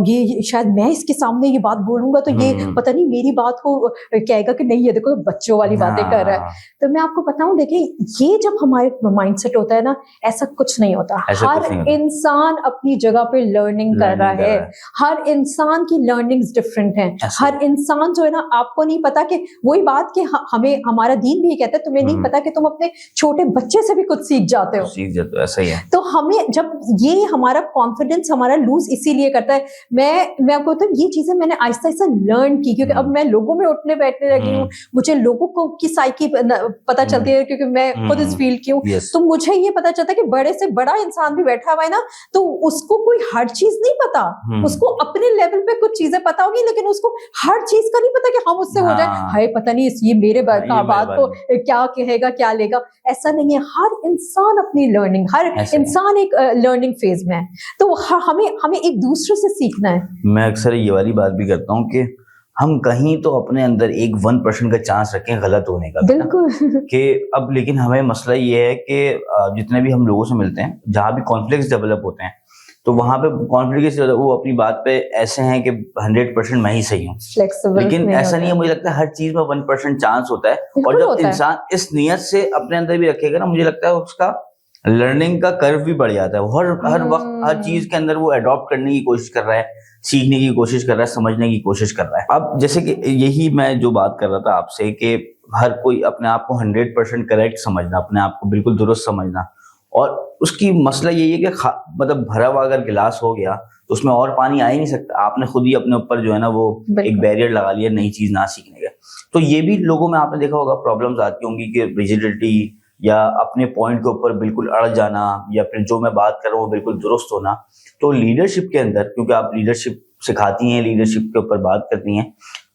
ये शायद मैं इसके सामने ये बात बोलूंगा तो ये पता नहीं मेरी बात को कहेगा कि नहीं ये देखो बच्चों वाली बातें कर रहा है। तो मैं आपको बताऊं, देखिए ये जब हमारे माइंडसेट होता है ना, ऐसा कुछ नहीं होता। हर इंसान अपनी जगह पे लर्निंग कर रहा है, हर इंसान की लर्निंग्स डिफरेंट हैं, हर इंसान जो है ना, आपको नहीं पता कि वही बात कि हमें हमारा दीन भी कहता है तुम्हें नहीं पता कि तुम अपने छोटे बच्चे से भी कुछ सीख जाते हो। तो ऐसा ही है। तो हमें जब ये हमारा कॉन्फिडेंस हमारा लूज इसीलिए करता है, मैं आपको बताऊं ये चीजें मैंने आहिस्ता आहिस्ता लर्न की, क्योंकि अब मैं लोगों में उठने बैठने लगी हूँ, मुझे लोगों को की साइकी पता चलती है, क्योंकि मैं खुद इस फील्ड की हूँ। तो मुझे ये पता चलता है कि बड़े से बड़ा इंसान भी बैठा हुआ है ना, तो उसको कोई हर चीज नहीं पता, उसको अपने लेवल पे कुछ चीजें पता होगी, लेकिन उसको हर चीज का नहीं पता कि हम उससे हो जाए हाय पता नहीं ये मेरे बात को क्या कहेगा क्या लेगा। ऐसा नहीं है, हर इंसान अपनी लर्निंग, हर इंसान एक लर्निंग फेज में है, तो हमें एक दूसरे से सीखना है। मैं अक्सर ये वाली बात भी करता हूँ कि हम कहीं तो अपने अंदर एक 1% का चांस रखें गलत होने का, बिल्कुल कि अब लेकिन हमें मसला ये है कि जितने भी हम लोगों से मिलते हैं, जहाँ भी कॉन्फ्लिक्ट्स डेवलप होते हैं, تو وہاں پہ کانفیڈنس وہ اپنی بات پہ ایسے ہیں کہ 100% میں ہی صحیح ہوں. لیکن ایسا نہیں ہے, مجھے لگتا ہے ہر چیز میں 1% چانس ہوتا ہے, اور جب انسان اس نیت سے اپنے اندر بھی رکھے گا نا, مجھے لگتا ہے اس کا لرننگ کا کرو بھی بڑھ جاتا ہے. ہر وقت ہر چیز کے اندر وہ اڈاپٹ کرنے کی کوشش کر رہا ہے, سیکھنے کی کوشش کر رہا ہے, سمجھنے کی کوشش کر رہا ہے. اب جیسے کہ یہی میں جو بات کر رہا تھا آپ سے کہ ہر کوئی اپنے آپ کو 100% کریکٹ سمجھنا, اپنے آپ کو بالکل درست سمجھنا, اور اس کی مسئلہ یہی ہے کہ مطلب بھرا ہوا اگر گلاس ہو گیا تو اس میں اور پانی آ ہی نہیں سکتا. آپ نے خود ہی اپنے اوپر جو ہے نا وہ ایک بیریئر لگا لیا نئی چیز نہ سیکھنے کا. تو یہ بھی لوگوں میں آپ نے دیکھا ہوگا پرابلمز آتی ہوں گی کہ ریجیڈیٹی یا اپنے پوائنٹ کے اوپر بالکل اڑ جانا, یا پھر جو میں بات کر رہا ہوں وہ بالکل درست ہونا. تو لیڈرشپ کے اندر, کیونکہ آپ لیڈرشپ سکھاتی ہیں, لیڈرشپ کے اوپر بات کرتی ہیں,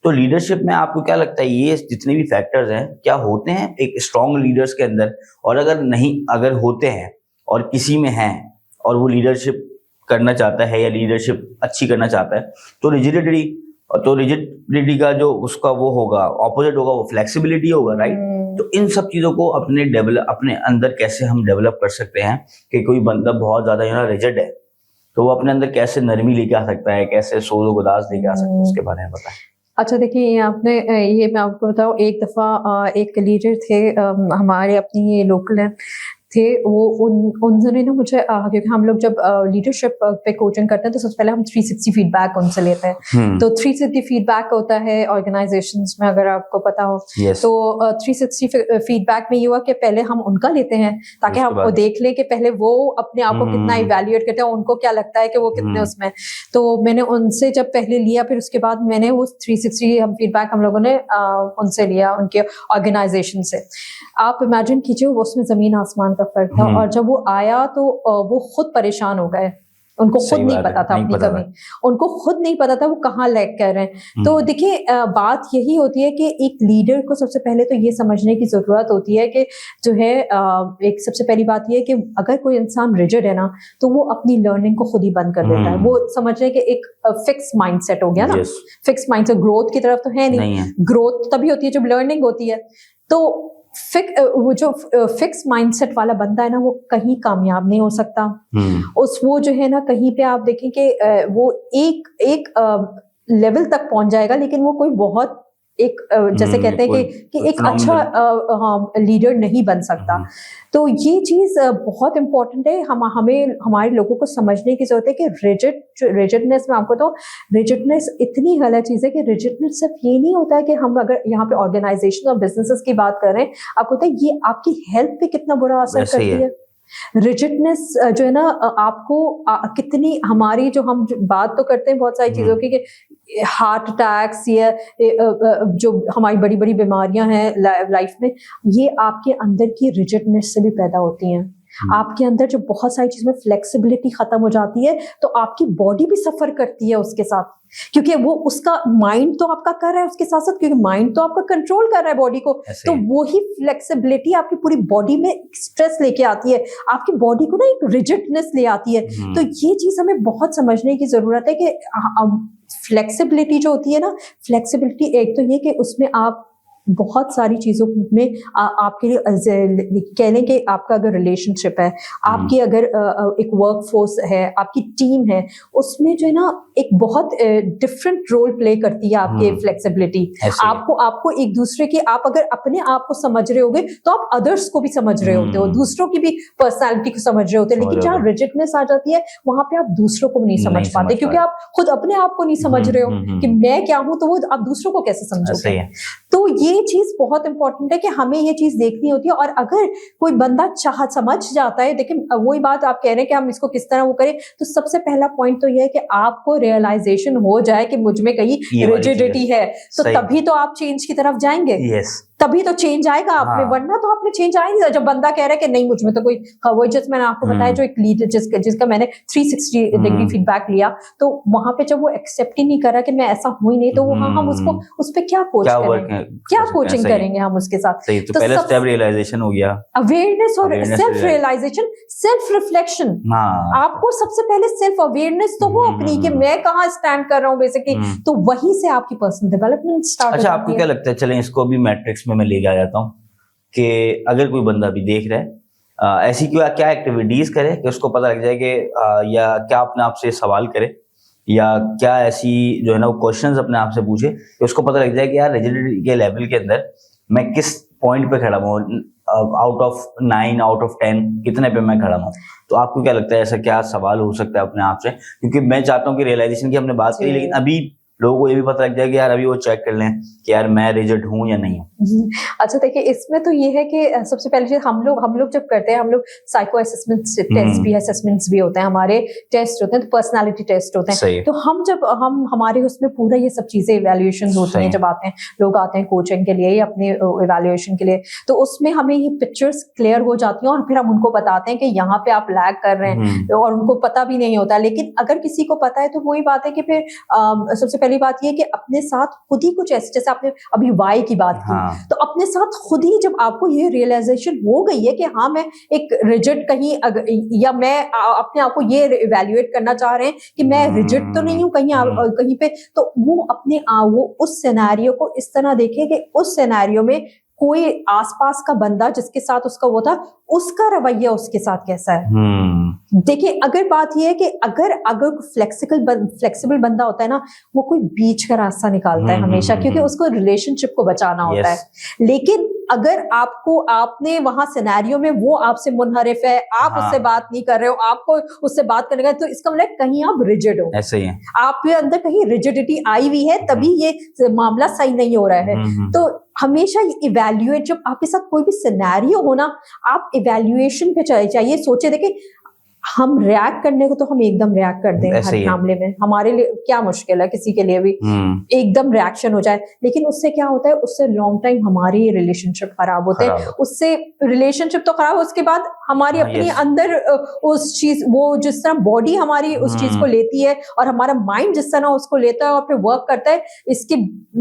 تو لیڈرشپ میں آپ کو کیا لگتا ہے یہ جتنے بھی فیکٹرز ہیں کیا ہوتے ہیں ایک اسٹرانگ لیڈرز کے اندر, اور اگر ہوتے ہیں اور کسی میں ہیں اور وہ لیڈرشپ کرنا چاہتا ہے یا لیڈرشپ اچھی کرنا چاہتا ہے, تو ریجیڈیٹی کا جو اس کا وہ ہوگا اپوزٹ ہوگا, وہ فلیکسیبلٹی ہوگا, رائٹ. تو ان سب چیزوں کو اپنے اندر کیسے ہم ڈیولپ کر سکتے ہیں کہ کوئی بندہ بہت زیادہ ریجڈ ہے تو وہ اپنے اندر کیسے نرمی لے کے آ سکتا ہے, کیسے سوز و گداز لے کے آ سکتا ہے, اس کے بارے میں بتائیں. اچھا دیکھیے, آپ نے یہ میں آپ کو بتاؤں, ایک دفعہ ایک لیڈر تھے ہمارے اپنی یہ لوکل ہیں تھے, وہ انہوں نے نا مجھے, کیونکہ ہم لوگ جب لیڈرشپ پہ کوچنگ کرتے ہیں تو سب سے پہلے ہم 360 فیڈ بیک ان سے لیتے ہیں. تو 360 فیڈ بیک ہوتا ہے آرگنائزیشنز میں, اگر آپ کو پتا ہو. تو 360 فیڈ بیک میں یہ ہوا کہ پہلے ہم ان کا لیتے ہیں تاکہ ہم وہ دیکھ لیں کہ پہلے وہ اپنے آپ کو کتنا ایویلیویٹ کرتے ہیں, ان کو کیا لگتا ہے کہ وہ کتنے اس میں. تو میں نے ان سے جب پہلے لیا, پھر اس کے بعد میں نے وہ 360 فیڈ بیک ہم لوگوں نے ان سے لیا, ان کے آرگنائزیشن سے. آپ امیجن کیجیے وہ اس میں زمین آسمان کا فرق تھا, اور جب وہ آیا تو وہ خود پریشان ہو گئے, ان کو خود نہیں پتا تھا اپنی کمی, ان کو خود نہیں پتا تھا وہ کہاں لیگ کر رہے ہیں. تو دیکھیے بات یہی ہوتی ہے کہ ایک لیڈر کو سب سے پہلے تو یہ سمجھنے کی ضرورت ہوتی ہے کہ جو ہے ایک سب سے پہلی بات یہ ہے کہ اگر کوئی انسان ریجڈ ہے نا تو وہ اپنی لرننگ کو خود ہی بند کر دیتا ہے. وہ سمجھ رہے کہ ایک فکس مائنڈ سیٹ ہو گیا نا, فکس مائنڈ سیٹ, گروتھ کی طرف تو ہے نہیں. گروتھ تبھی ہوتی ہے جب لرننگ ہوتی ہے. تو وہ جو فکس مائنڈ سیٹ والا بندہ ہے نا وہ کہیں کامیاب نہیں ہو سکتا. وہ جو ہے نا کہیں پہ آپ دیکھیں کہ وہ ایک لیول تک پہنچ جائے گا, لیکن وہ کوئی بہت ایک جیسے کہتے ہیں کہ ایک اچھا لیڈر نہیں بن سکتا. تو یہ چیز بہت امپورٹنٹ ہے, ہمیں ہمارے لوگوں کو سمجھنے کی ضرورت ہے کہ ریجڈنس میں آپ کو تو ریجڈنس اتنی غلط چیز ہے کہ ریجڈنس صرف یہ نہیں ہوتا ہے کہ ہم اگر یہاں پہ آرگنائزیشن اور بزنسز کی بات کر رہے ہیں, آپ کو پتہ ہے یہ آپ کی ہیلتھ پہ کتنا برا اثر کرتی ہے. ریجڈنس جو ہے نا آپ کو کتنی, ہماری جو ہم بات تو کرتے ہیں بہت ساری چیزوں کی کہ ہارٹ اٹیکس یا جو ہماری بڑی بڑی بیماریاں ہیں لائف میں, یہ آپ کے اندر کی ریجڈنس سے بھی پیدا ہوتی ہیں. آپ کے اندر جو بہت ساری چیز میں فلیکسیبلٹی ختم ہو جاتی ہے تو آپ کی باڈی بھی سفر کرتی ہے اس کے ساتھ, کیونکہ وہ اس کا مائنڈ تو آپ کا کر رہا ہے اس کے ساتھ ساتھ, کیونکہ مائنڈ تو آپ کا کنٹرول کر رہا ہے باڈی کو, تو وہی فلیکسیبلٹی آپ کی پوری باڈی میں اسٹریس لے کے آتی ہے, آپ کی باڈی کو نا ایک ریجڈنس لے آتی ہے. تو یہ چیز ہمیں بہت سمجھنے کی ضرورت ہے کہ فلیکسیبلٹی جو ہوتی ہے نا, فلیکسیبلٹی ایک تو یہ کہ اس میں آپ بہت ساری چیزوں میں آپ کے لیے کہہ لیں کہ آپ کا اگر ریلیشن شپ ہے, آپ کی اگر ایک ورک فورس ہے, آپ کی ٹیم ہے, اس میں جو ہے نا ایک بہت ڈفرینٹ رول پلے کرتی ہے آپ کی فلیکسیبلٹی. آپ کو ایک دوسرے کی, آپ اگر اپنے آپ کو سمجھ رہے ہوگے تو آپ ادرس کو بھی سمجھ رہے ہوتے ہو, دوسروں کی بھی پرسنالٹی کو سمجھ رہے ہوتے ہیں. لیکن جہاں ریجڈنس آ جاتی ہے وہاں پہ آپ دوسروں کو بھی نہیں سمجھ پاتے, کیونکہ آپ خود اپنے آپ کو نہیں سمجھ رہے ہو کہ میں کیا ہوں, تو وہ آپ دوسروں کو کیسے سمجھو گے. تو یہ چیز بہت امپورٹنٹ ہے کہ ہمیں یہ چیز دیکھنی ہوتی ہے. اور اگر کوئی بندہ سمجھ جاتا ہے, دیکھیں وہی بات آپ کہہ رہے ہیں کہ ہم اس کو کس طرح وہ کریں, تو سب سے پہلا پوائنٹ تو یہ ہے کہ آپ کو ریئلائزیشن ہو جائے کہ مجھ میں کہیں ریجڈیٹی ہے, تو تبھی تو آپ چینج کی طرف جائیں گے, تبھی تو چینج آئے گا آپ میں, ورنہ تو آپ میں چینج آئے نہیں. جب بندہ کہہ رہا ہے کہ نہیں مجھ میں تو کوئی, وہ جس میں نے آپ کو بتایا جو ایک لیڈر جس کا میں نے 360 ڈگری فیڈ بیک لیا, تو وہاں پہ جب وہ ایکسپٹ ہی نہیں کر رہا کہ میں ایسا ہوں ہی نہیں, تو وہاں ہم اس پہ کیا کوچ کریں گے, کیا کوچنگ کریں گے ہم اس کے ساتھ. تو پہلا سٹیپ ریئلائزیشن ہو گیا, اویئرنیس اور سیلف ریئلائزیشن, سیلف ریفلیکشن. آپ کو سب سے پہلے سیلف اویئرنیس تو ہو اپنی کہ میں کہاں اسٹینڈ کر رہا ہوں بیسکلی, تو وہیں سے آپ کی پرسنل ڈیولپمنٹ اسٹارٹ ہوتی ہے. اچھا آپ کو کیا لگتا ہے, چلیں اس کو بھی میٹرکس میں لے کے آ جاتا ہوں کہ اگر کوئی بندہ بھی دیکھ رہا ہے ऐसी क्या एक्टिविटीज करे कि उसको पता लग जाए कि या क्या अपने आप से सवाल करे या क्या ऐसी जो है ना वो क्वेश्चंस अपने आप से पूछे कि उसको पता लग जाए कि यार रिजिडिटी के लेवल के अंदर मैं किस पॉइंट पे खड़ा हूँ, आउट ऑफ 9 आउट ऑफ 10 कितने पे मैं खड़ा हूँ। तो आपको क्या लगता है ऐसा क्या सवाल हो सकता है अपने आप से, क्योंकि मैं चाहता हूँ कि रियलाइजेशन की हमने बात करी लेकिन अभी लोगों को ये भी पता लग जाए कि यार अभी वो चेक कर लें कि यार मैं रिजिड हूँ या नहीं हूँ। अच्छा देखिए, इसमें तो ये है कि सबसे पहले चीज हम लोग जब करते हैं, हम लोग साइको असेसमेंट टेस्ट भी, असेसमेंट्स भी होते हैं, हमारे टेस्ट होते हैं, तो पर्सनालिटी टेस्ट होते हैं। तो हम जब हमारे उसमें पूरा ये सब चीजें इवैल्यूएशन होती हैं, जब आते हैं लोग आते हैं कोचिंग के लिए या अपने इवैल्यूएशन के लिए, तो उसमें हमें ये पिक्चर्स क्लियर हो जाती हैं और फिर हम उनको बताते हैं कि यहाँ पे आप लैग कर रहे हैं और उनको पता भी नहीं होता। लेकिन अगर किसी को पता है तो वही बात है कि फिर सबसे पहली बात ये कि अपने साथ खुद ही कुछ ऐसे, जैसे आपने अभी वाई की बात की, तो अपने साथ खुद ही जब आपको ये रियलाइजेशन हो गई है कि हाँ मैं एक रिजिड कहीं या मैं अपने आप को ये इवैल्यूएट करना चाह रहे हैं कि मैं रिजिड तो नहीं हूँ कहीं पे, तो वो अपने वो उस सिनेरियो को इस तरह देखे कि उस सिनेरियो में कोई आसपास का बंदा जिसके साथ उसका वो था, उसका रवैया उसके साथ कैसा है। देखिए, अगर बात ये है कि अगर फ्लेक्सिबल बंदा होता है ना, वो कोई बीच का रास्ता निकालता है हमेशा, क्योंकि उसको रिलेशनशिप को बचाना होता है। लेकिन अगर आपने वहां सिनेरियो में वो आपसे मुनहरिफ है, आप उससे बात नहीं कर रहे हो, आपको उससे बात करने का, तो इसका मतलब कहीं आप रिजिड हो, ऐसे ही है, आपके अंदर कहीं रिजिडिटी आई हुई है, तभी ये मामला सही नहीं हो रहा है। तो हमेशा इवैल्यूएट, जब आपके साथ कोई भी सिनेरियो हो ना, आप इवैल्यूएशन पे चाहिए, सोचे देखें हम रिएक्ट करने को तो हम एकदम रिएक्ट कर दें हर मामले में, हमारे लिए क्या मुश्किल है, किसी के लिए भी एकदम रिएक्शन हो जाए। लेकिन उससे क्या होता है, उससे लॉन्ग टाइम हमारी रिलेशनशिप खराब होते हैं, उससे रिलेशनशिप तो खराब, उसके बाद हमारी अपनी अंदर उस चीज, वो जिस तरह बॉडी हमारी उस चीज को लेती है और हमारा माइंड जिस तरह उसको लेता है और फिर वर्क करता है, इसकी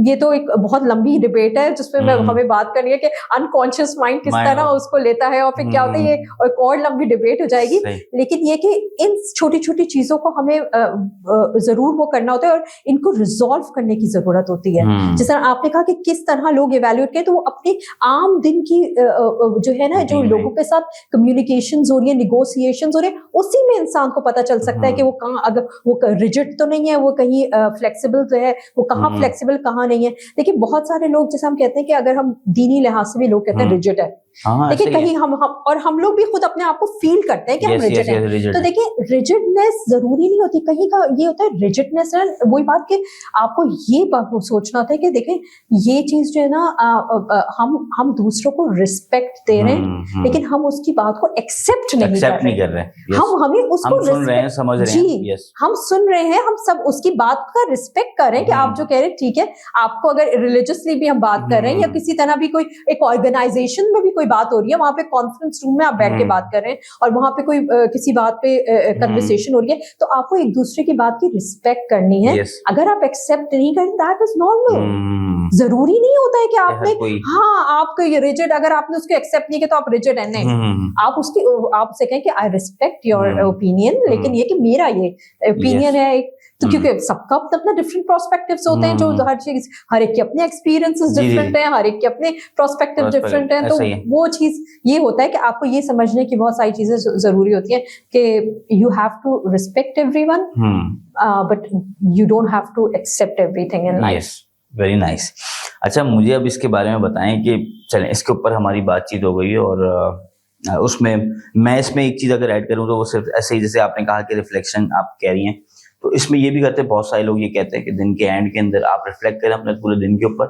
ये तो एक बहुत लंबी डिबेट है जिसमें हमें बात करनी है कि अनकॉन्शियस माइंड किस तरह उसको लेता है, और फिर क्या होता है, ये एक और लंबी डिबेट हो जाएगी। लेकिन ये कि इन छोटी छोटी चीजों को हमें जरूर वो करना होता है और इनको रिजॉल्व करने की जरूरत होती है। जिस तरह आपने कहा कि किस तरह लोग इवैल्यूएट करें, तो वो अपने आम दिन की जो है ना, जो लोगों के साथ कम्युनिकेशंस हो रही है, निगोशिएशंस हो रही है, उसी में इंसान को पता चल सकता है कि वो कहाँ, अगर वो रिजिड तो नहीं है, वो कहीं फ्लेक्सिबल तो है, वो कहाँ फ्लेक्सिबल कहाँ नहीं है। देखिए, बहुत सारे लोग, जैसे हम कहते हैं कि अगर हम दीनी लिहाज से भी लोग कहते हैं रिजिड है, देखिए कहीं हम लोग भी खुद अपने आप को फील करते हैं कि हम रिजिड हैं। तो देखिए, रिजिडनेस जरूरी नहीं होती, कहीं का ये होता है रिजिडनेस, वही बात कि आपको ये सोचना होता है कि देखें ये चीज जो है ना, हम दूसरों को रिस्पेक्ट दे रहे हैं, लेकिन हम उसकी बात को एक्सेप्ट नहीं कर रहे हैं। हमें उसको सुन रहे हैं, समझ रहे हैं, हम सुन रहे हैं, हम सब उसकी बात का रिस्पेक्ट कर रहे हैं कि आप जो कह रहे हैं ठीक है। आपको अगर रिलीजियसली भी हम बात कर रहे हैं या किसी तरह भी कोई एक ऑर्गेनाइजेशन में भी कोई बात हो रही है, वहां पे कॉन्फ्रेंस रूम में आप बैठ के बात कर रहे हैं और वहां पे कोई किसी बात पे कन्वर्सेशन हो रही है, तो आपको एक दूसरे की बात की रिस्पेक्ट करनी है। अगर आप एक्सेप्ट नहीं करें, दैट इज नॉर्मल। जरूरी नहीं होता है कि आपने आपको ये रिजिड, अगर आपने उसको एक्सेप्ट नहीं किया तो आप रिजिड है, नहीं। आप उससे कहें कि आई रिस्पेक्ट योर ओपिनियन, लेकिन ये कि मेरा ये ओपिनियन है, तो क्योंकि सबका अपना डिफरेंट प्रोस्पेक्टिव्स होते हैं, जो हर एक के अपने एक्सपीरियंसेस डिफरेंट हैं, हर एक के अपने प्रोस्पेक्टिव डिफरेंट हैं। तो वो चीज ये होता है कि आपको ये समझने की बहुत सारी चीजें जरूरी होती हैं कि you have to respect everyone, but you don't have to accept everything in life. Very nice. अच्छा, मुझे अब इसके बारे में बताएं कि चलें, इसके ऊपर हमारी बातचीत हो गई और उसमें मैं इसमें एक चीज अगर ऐड करूं तो वो सिर्फ ऐसे ही, जैसे आपने कहा कि रिफ्लेक्शन आप कह रही हैं, तो इसमें ये भी करते हैं, बहुत सारे लोग ये कहते हैं कि दिन के एंड के अंदर आप रिफ्लेक्ट करें अपने पूरे दिन के ऊपर,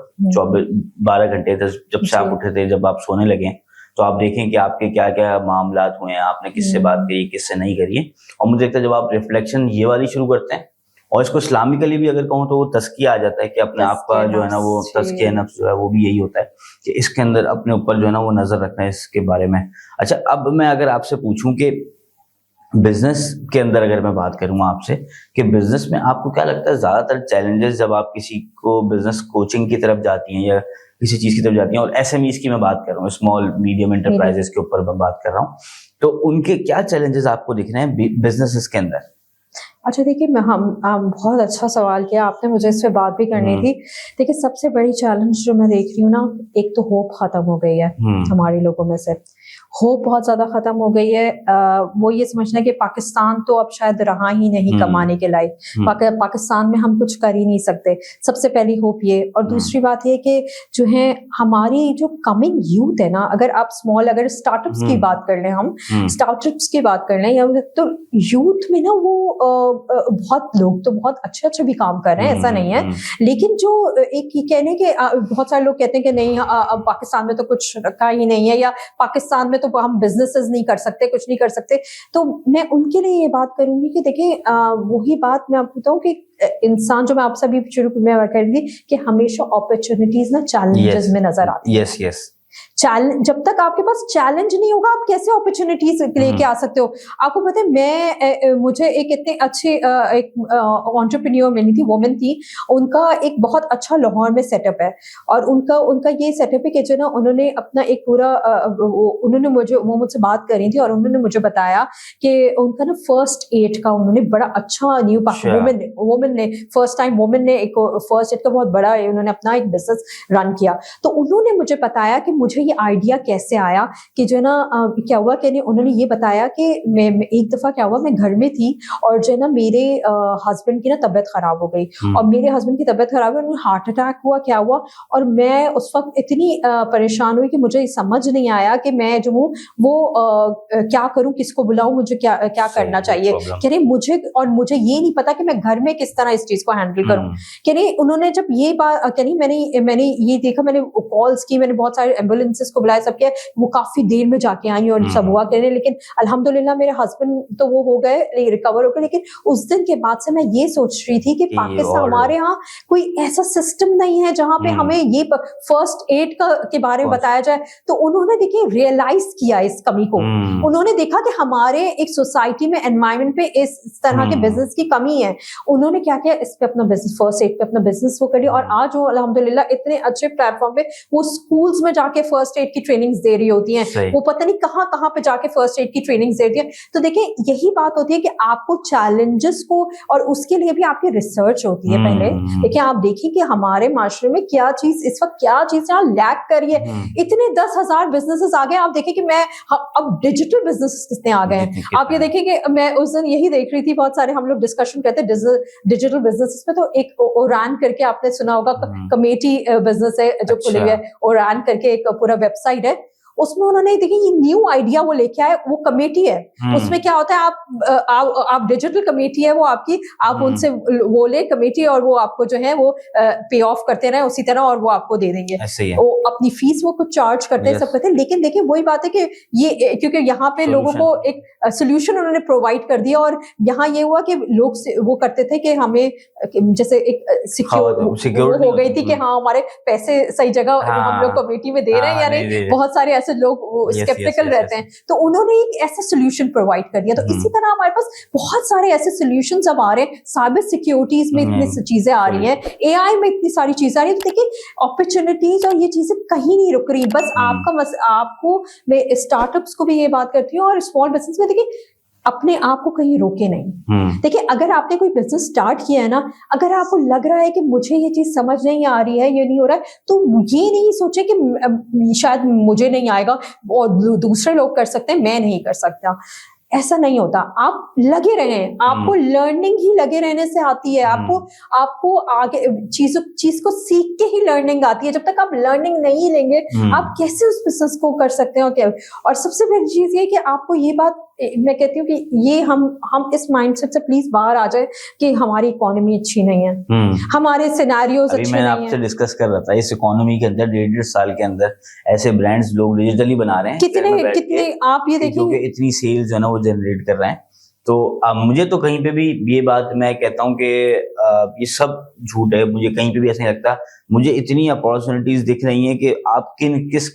12 घंटे जब से आप उठे थे, जब आप सोने लगे, तो आप देखें कि आपके क्या क्या मामलात हुए हैं, आपने किससे बात करी, किससे नहीं करी है। और मुझे लगता है जब आप रिफ्लेक्शन ये वाली शुरू करते हैं, और इसको इस्लामिकली भी अगर कहूँ तो वो तस्किया आ जाता है कि अपने आप का जो है ना, वो तस्किया नफ्स जो है वो भी यही होता है कि इसके अंदर अपने ऊपर जो है ना वो नजर रखना है इसके बारे में। अच्छा, अब मैं अगर आपसे पूछूं कि बिजनेस के अंदर अगर मैं बात करूँ आपसे कि बिजनेस में आपको क्या लगता है ज्यादातर चैलेंजेस जब आप किसी को बिजनेस कोचिंग की तरफ जाती हैं या किसी चीज की तरफ जाती हैं, और एसएमईज की मैं बात कर रहा हूँ, स्मॉल मीडियम एंटरप्राइजेस के ऊपर मैं बात कर रहा हूँ, तो उनके क्या चैलेंजेस आपको दिख रहे हैं बिजनेसेस के अंदर? अच्छा देखिए, बहुत अच्छा सवाल किया आपने, मुझे इस पे बात भी करनी थी। देखिए, सबसे बड़ी चैलेंज जो मैं देख रही हूँ ना, एक तो होप खत्म हो गई है हमारे लोगों में से। होप बहुत ज़्यादा ख़त्म हो गई है। वो ये समझना है कि पाकिस्तान तो अब शायद रहा ही नहीं कमाने के लायक, पाकिस्तान में हम कुछ कर ही नहीं सकते, सबसे पहली होप ये। और दूसरी बात ये कि जो है हमारी जो कमिंग यूथ है ना, अगर आप स्मॉल अगर स्टार्टअप्स की बात कर लें, हम स्टार्टअप्स की बात कर लें, या तो यूथ में ना वो बहुत लोग तो बहुत अच्छे भी काम कर रहे हैं, ऐसा नहीं है, लेकिन जो एक ये कहने के बहुत सारे लोग कहते हैं कि नहीं अब पाकिस्तान में तो कुछ रखा ही नहीं है, या पाकिस्तान में तो हम बिजनेसेस नहीं कर सकते, कुछ नहीं कर सकते। तो मैं उनके लिए ये बात करूंगी कि देखिए वही बात मैं आपको बताऊं कि इंसान जो मैं आपसे अभी शुरू में कर रही थी कि हमेशा अपॉर्चुनिटीज ना चैलेंजेस में नजर आती है। यस चैलेंज, जब तक आपके पास चैलेंज नहीं होगा आप कैसे अपॉर्चुनिटीज लेके आ सकते हो। आपको पता है मुझे एक इतने अच्छे एक एंटरप्रेन्योर मिली थी, वुमन थी, उनका एक बहुत अच्छा लाहौर में सेटअप है, और उनका ये सेटअप है कि जो ना उन्होंने अपना एक पूरा उन्होंने वो मुझसे बात कर रही थी और उन्होंने मुझे बताया कि उनका ना फर्स्ट एड का उन्होंने बड़ा अच्छा न्यू वुमन ने फर्स्ट टाइम वुमन ने एक फर्स्ट एड का बहुत बड़ा उन्होंने अपना एक बिजनेस रन किया। तो उन्होंने मुझे बताया कि मुझे ये आइडिया कैसे आया कि जो ना क्या हुआ कि उन्होंने ये बताया कि मैं एक दफा क्या हुआ, मैं घर में थी और जो ना मेरे हस्बैंड की ना तबीयत खराब हो गई, और मेरे हस्बैंड की तबीयत खराब हुई, उन्हें हार्ट अटैक हुआ, क्या हुआ, और मैं उस वक्त इतनी परेशान हुई कि मुझे समझ नहीं आया कि मैं जो हूँ वो क्या करूँ, किसको बुलाऊं, मुझे क्या करना चाहिए। कह रहे मुझे ये नहीं पता कि मैं घर में किस तरह इस चीज को हैंडल करूँ। कह रहे उन्होंने जब ये बात कह रही मैंने ये देखा, मैंने कॉल्स की, मैंने बहुत सारे एम्बुलेंसेस को बुलाया, सब किया, वो काफी देर में जाके आई और सब हुआ कह रहे, लेकिन अल्हम्दुलिल्लाह मेरे हस्बैंड तो वो हो गए, रिकवर हो गए। लेकिन उस दिन के बाद से मैं ये सोच रही थी कि पाकिस्तान हमारे यहाँ कोई ऐसा सिस्टम नहीं है जहाँ पे हमें ये फर्स्ट एड के बारे में बताया जाए। तो उन्होंने देखिए रियलाइज किया इस कमी को, उन्होंने देखा कि हमारे एक सोसाइटी में एनवायरमेंट पे इस तरह के बिजनेस की कमी है। उन्होंने क्या किया, इस पे अपना बिजनेस, फर्स्ट एड पे अपना बिजनेस वो करी, और आज वो अल्हम्दुलिल्लाह इतने अच्छे प्लेटफॉर्म पे वो स्कूल्स में जाके फर्स्ट एड की ट्रेनिंग्स दे रही होती हैं, वो पता नहीं कहाँ पे जाके फर्स्ट एड की ट्रेनिंग्स दे रही है। तो देखिए यही बात होती है कि आपको चैलेंजेस को, और उसके लिए भी आपकी रिसर्च होती है पहले। देखिए आप देखिए कि हमारे माशरे में क्या चीज इस वक्त क्या चीज यहाँ लैक कर रही है। इतने 10,000 बिजनेसेस आ गए, आप देखिए कि अब डिजिटल बिजनेसेस कितने आ गए हैं। आप ये देखिए कि मैं उस दिन यही देख रही थी, बहुत सारे हम लोग डिस्कशन करते हैं डिजिटल बिजनेसेस में। तो एक ओरान करके आपने सुना होगा, कमेटी बिजनेस है जो खुली हुई है, ओरान करके एक पूरा वेबसाइट है, उसमें उन्होंने देखिए ये न्यू आइडिया वो लेके आए, वो कमेटी है। उसमें क्या होता है, आप डिजिटल कमेटी है वो आपकी, आप उनसे वो ले कमेटी, और वो आपको जो है वो पे ऑफ करते रहे उसी तरह, और वो आपको दे देंगे। वो अपनी फीस वो कुछ चार्ज करते हैं, सब करते हैं। लेकिन देखिए वही बात है कि ये क्योंकि यहाँ पे लोगों को एक सोल्यूशन उन्होंने प्रोवाइड कर दिया, और यहाँ ये हुआ कि लोग वो करते थे कि हमें जैसे एक सिक्योर हो गई थी कि हाँ हमारे पैसे सही जगह हम लोग कमेटी में दे रहे हैं या नहीं। बहुत सारे ऐसे लोग स्केप्टिकल रहते हैं, तो उन्होंने एक ऐसा सोल्यूशन प्रोवाइड कर दिया। तो इसी तरह हमारे पास बहुत सारे ऐसे सोल्यूशंस अब आ रहे हैं। साइबर सिक्योरिटीज में इतनी चीजें आ रही हैं, एआई में इतनी सारी चीजें आ रही हैं। तो देखिए अपॉर्चुनिटीज और ये चीजें कहीं नहीं रुक रही। बस आपको मैं स्टार्टअप्स को भी ये बात करती हूँ, और स्मॉल बिजनेस में देखिए अपने आप को कहीं रोके नहीं। देखिए अगर आपने कोई बिजनेस स्टार्ट किया है ना, अगर आपको लग रहा है कि मुझे ये चीज समझ नहीं आ रही है, ये नहीं हो रहा है, तो ये नहीं सोचे कि शायद मुझे नहीं आएगा और दूसरे लोग कर सकते हैं, मैं नहीं कर सकता। ऐसा नहीं होता। आप लगे रहें, आपको लर्निंग ही लगे रहने से आती है। आपको आगे चीज को सीख के ही लर्निंग आती है। जब तक आप लर्निंग नहीं लेंगे आप कैसे उस बिजनेस को कर सकते हो। क्या और सबसे बड़ी चीज ये कि आपको ये बात मैं कहती हूँ कि ये हम इस माइंडसेट से प्लीज बाहर आ जाए कि हमारी इकोनॉमी अच्छी नहीं है, हमारे सिनेरियोज अच्छे नहीं है। मैं आपसे डिस्कस कर रहा था, इस इकोनॉमी के अंदर 1.5 साल के अंदर ऐसे ब्रांड्स लोग डिजिटली बना रहे हैं, कितने आप ये देखिए इतनी सेल्स जो ना वो जनरेट कर रहे हैं। तो मुझे तो कहीं पे भी ये बात मैं कहता हूँ कि ये सब झूठ है। मुझे कहीं पे भी ऐसा नहीं लगता। मुझे इतनी अपॉर्चुनिटीज दिख रही हैं कि आप किस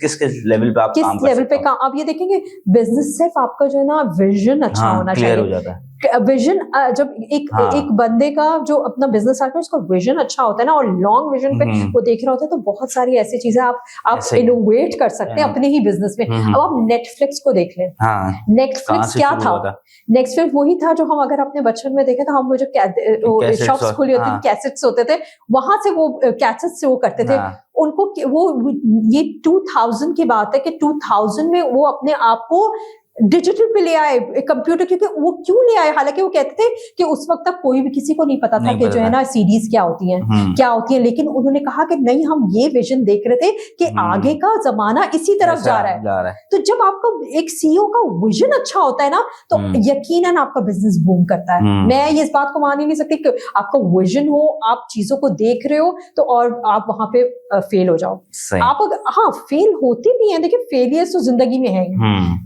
लेवल पे आप काम कर सकते हो। आप ये देखेंगे बिजनेस सिर्फ आपका जो है ना विजन अच्छा होना चाहिए, हो जाता है। विजन जब एक बंदे का जो अपना बिजनेस आता है उसका विजन अच्छा होता है ना, और लॉन्ग विजन पे वो देख रहा होता है, तो बहुत सारी ऐसी चीजें आप इनोवेट कर सकते हैं अपने ही बिजनेस में. अब आप नेटफ्लिक्स को देख लें. नेटफ्लिक्स क्या था? नेटफ्लिक्स वही था जो हम अगर अपने बचपन में देखें तो हम वो जो शॉप्स खुली होती थी, कैसेट्स होते थे, वहां से वो कैसेट्स से वो करते थे. उनको वो ये 2000 की बात है कि 2000 में वो अपने आप को डिजिटल पे ले आए कंप्यूटर, क्योंकि वो क्यों ले आए, हालांकि वो कहते थे कि उस वक्त तक कोई भी किसी को नहीं पता था कि जो है ना सीडीज क्या होती हैं, लेकिन उन्होंने कहा कि नहीं, हम ये विजन देख रहे थे कि आगे का जमाना इसी तरफ जा रहा है. तो जब आपका एक सीईओ का विजन अच्छा होता है ना, तो यकीनन आपका बिजनेस बूम करता है. मैं ये इस बात को मान ही नहीं सकती कि आपका विजन हो, आप चीजों को देख रहे हो तो और आप वहां पे फेल हो जाओ. आप हाँ फेल होते भी हैं, देखिए फेलियर्स तो जिंदगी में है,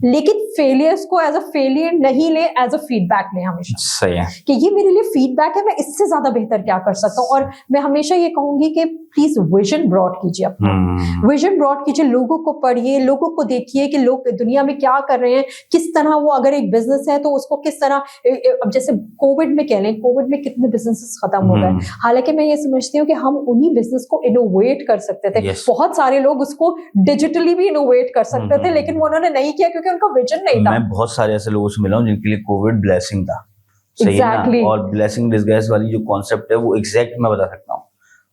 लेकिन फेलियर्स को एज अ फेलियर नहीं ले, एज अ फीडबैक ले हमेशा. सही है कि ये मेरे लिए फीडबैक है, मैं इससे ज्यादा बेहतर क्या कर सकता हूँ. और मैं हमेशा ये कहूंगी कि प्लीज विजन ब्रॉड कीजिए अपना, विजन ब्रॉड कीजिए, लोगों को पढ़िए, लोगों को देखिए कि लोग दुनिया में क्या कर रहे हैं, किस तरह वो अगर एक बिजनेस है तो उसको किस तरह, अब जैसे कोविड में कह लें, कोविड में कितने बिजनेसेस खत्म हो गए. हालांकि मैं ये समझती हूँ कि हम उन्हीं बिजनेस को इनोवेट कर सकते थे. बहुत सारे लोग उसको डिजिटली भी इनोवेट कर सकते थे, लेकिन वो उन्होंने नहीं किया क्योंकि उनका विजन नहीं था. मैं बहुत सारे ऐसे लोगों से मिला हूँ जिनके लिए कोविड ब्लेसिंग था. सही है ना? और ब्लेसिंग डिस्गाइज वाली जो कॉन्सेप्ट है वो एग्जैक्ट मैं बता सकता हूँ.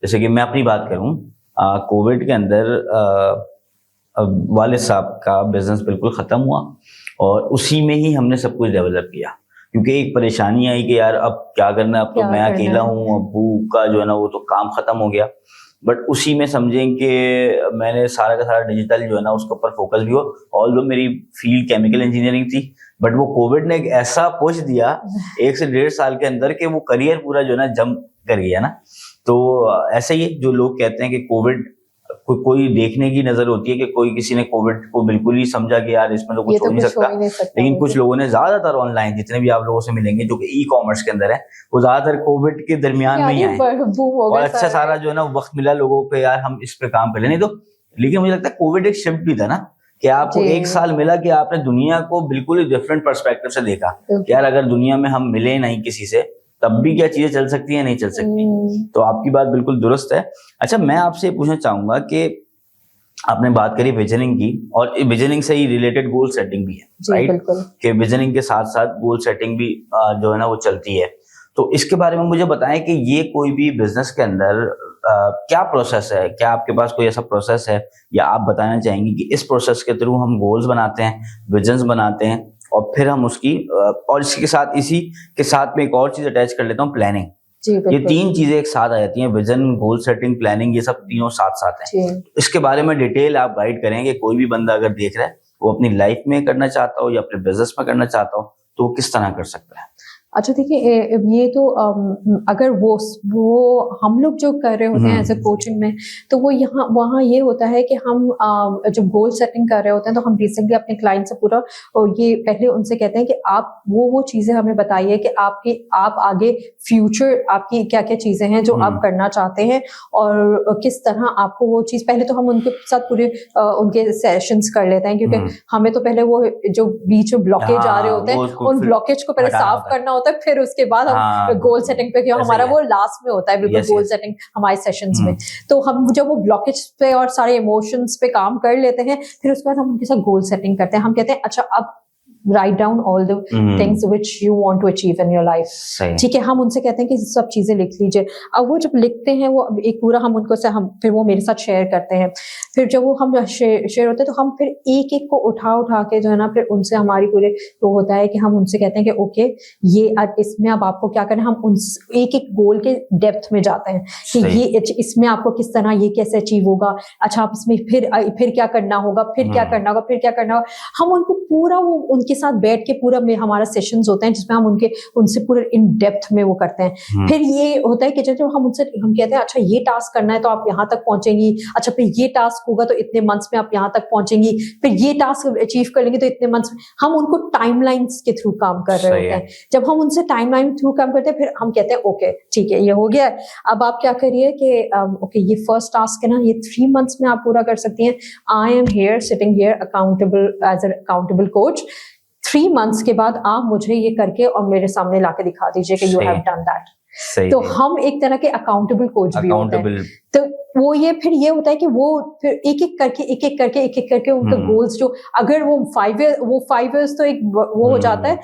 जैसे कि मैं अपनी बात करूँ, कोविड के अंदर वालिद साहब का बिजनेस बिल्कुल खत्म हुआ और उसी में ही हमने सब कुछ डेवलप किया, क्योंकि एक परेशानी आई कि यार अब क्या करना है, अब तो मैं अकेला हूँ, अब्बू का जो है ना वो तो काम खत्म हो गया. बट उसी में समझें कि मैंने सारा का सारा डिजिटल जो है ना उसके ऊपर फोकस भी हो. ऑल्दो मेरी फील्ड केमिकल इंजीनियरिंग थी, बट वो कोविड ने एक ऐसा पुश दिया 1 से 1.5 साल के अंदर कि वो करियर पूरा जो है ना जंप कर गया ना. तो ऐसे ही जो लोग कहते हैं कि कोविड कोई देखने की नजर होती है कि कोई किसी ने कोविड को बिल्कुल ही समझा कि यार इसमें तो कुछ हो नहीं सकता, लेकिन कुछ लोगों ने ज्यादातर ऑनलाइन, जितने भी आप लोगों से मिलेंगे जो कि ई कॉमर्स के अंदर है, वो ज्यादातर कोविड के दरमियान में ही आए और अच्छा सारा जो है ना वक्त मिला लोगों को, यार हम इस पे काम कर ले. नहीं तो लेकिन मुझे लगता है कोविड एक शिफ्ट भी था ना, कि आपको 1 साल मिला कि आपने दुनिया को बिल्कुल ही डिफरेंट पर्सपेक्टिव से देखा कि यार अगर दुनिया में हम मिले नहीं किसी से तब भी क्या चीजें चल सकती है, नहीं चल सकती. तो आपकी बात बिल्कुल दुरुस्त है. अच्छा, मैं आपसे पूछना चाहूंगा कि आपने बात करी विजनिंग की, और विजनिंग से ही रिलेटेड गोल सेटिंग भी है, राइट? कि विजनिंग के साथ साथ गोल सेटिंग भी जो है ना वो चलती है. तो इसके बारे में मुझे बताएं कि ये कोई भी बिजनेस के अंदर क्या प्रोसेस है, क्या आपके पास कोई ऐसा प्रोसेस है, या आप बताना चाहेंगे कि इस प्रोसेस के थ्रू हम गोल्स बनाते हैं, विजन्स बनाते हैं, और फिर हम उसकी और इसके साथ इसी के साथ में एक और चीज अटैच कर लेता हूँ, प्लानिंग. ये 3 चीजें एक साथ आ जाती हैं, विजन, गोल सेटिंग, प्लानिंग, ये सब तीनों साथ साथ हैं. इसके बारे में डिटेल आप गाइड करें कि कोई भी बंदा अगर देख रहा है वो अपनी लाइफ में करना चाहता हो या अपने बिजनेस में करना चाहता हो तो वो किस तरह कर सकता है. अच्छा देखिए, ये तो अगर वो हम लोग जो कर रहे होते हैं एज ए कोचिंग में, तो वो यहाँ वहाँ ये होता है कि हम जब गोल सेटिंग कर रहे होते हैं तो हम बेसिकली अपने क्लाइंट से पूरा ये पहले उनसे कहते हैं कि आप वो चीज़ें हमें बताइए कि आप आगे फ्यूचर आपकी क्या क्या चीज़ें हैं जो आप करना चाहते हैं, और किस तरह आपको वो चीज़, पहले तो हम उनके साथ पूरे उनके सेशंस कर लेते हैं, क्योंकि हमें तो पहले वो जो बीच में ब्लॉकेज आ रहे होते हैं उन ब्लॉकेज को पहले साफ करना, फिर उसके बाद हम गोल सेटिंग पे, क्यों हमारा वो लास्ट में होता है बिल्कुल गोल सेटिंग हमारे सेशंस में. तो हम जब वो ब्लॉकेज पे और सारे इमोशंस पे काम कर लेते हैं, फिर उसके बाद हम उनके साथ गोल सेटिंग करते हैं. हम कहते हैं अच्छा अब write down all the things which you want to achieve in your life. ठीक है, हम उनसे कहते हैं कि सब चीजें लिख लीजिए. अब वो जब लिखते हैं वो एक पूरा हम उनको से हम फिर वो मेरे साथ शेयर करते हैं. फिर जब वो हम शेयर होते हैं तो हम फिर एक एक को उठा के जो है ना फिर उनसे हमारी पूरे वो होता है कि हम उनसे कहते हैं कि ओके ये इसमें अब आपको क्या करना है. हम उन एक एक गोल के डेप्थ में जाते हैं कि ये इसमें आपको किस तरह ये कैसे अचीव होगा. अच्छा आप इसमें फिर क्या करना होगा, फिर क्या करना होगा, फिर क्या करना होगा. हम उनको पूरा वो उनके साथ बैठ के पूरा में हमारा सेशंस होते हैं जिसमें हम उनसे पूरे इन डेप्थ में वो करते हैं. फिर ये होता है कि जब हम कहते हैं अच्छा ये टास्क करना है तो आप यहाँ तक पहुंचेंगी, अच्छा फिर ये टास्क होगा तो इतने मंथ्स में आप यहाँ तक पहुंचेंगी, फिर ये टास्क अचीव कर लेंगे तो इतने मंथ्स में. हम उनको टाइमलाइंस के थ्रू काम कर रहे होते हैं. जब हम उनसे टाइमलाइन थ्रू काम करते हैं फिर हम कहते हैं ओके ठीक है ये हो गया, अब आप क्या करिए कि ओके ये फर्स्ट टास्क है ना, ये 3 मंथ्स में आप पूरा कर सकती हैं. I am here sitting here accountable as a accountable coach. 3 months के बाद आप मुझे ये करके और मेरे सामने ला के दिखा दीजिए कि यू हैव डन दैट. तो हम एक तरह के अकाउंटेबल कोच भी होते हैं. तो वो ये फिर ये होता है कि वो फिर एक एक करके उनके गोल्स जो अगर वो 5 years तो एक वो हो जाता है.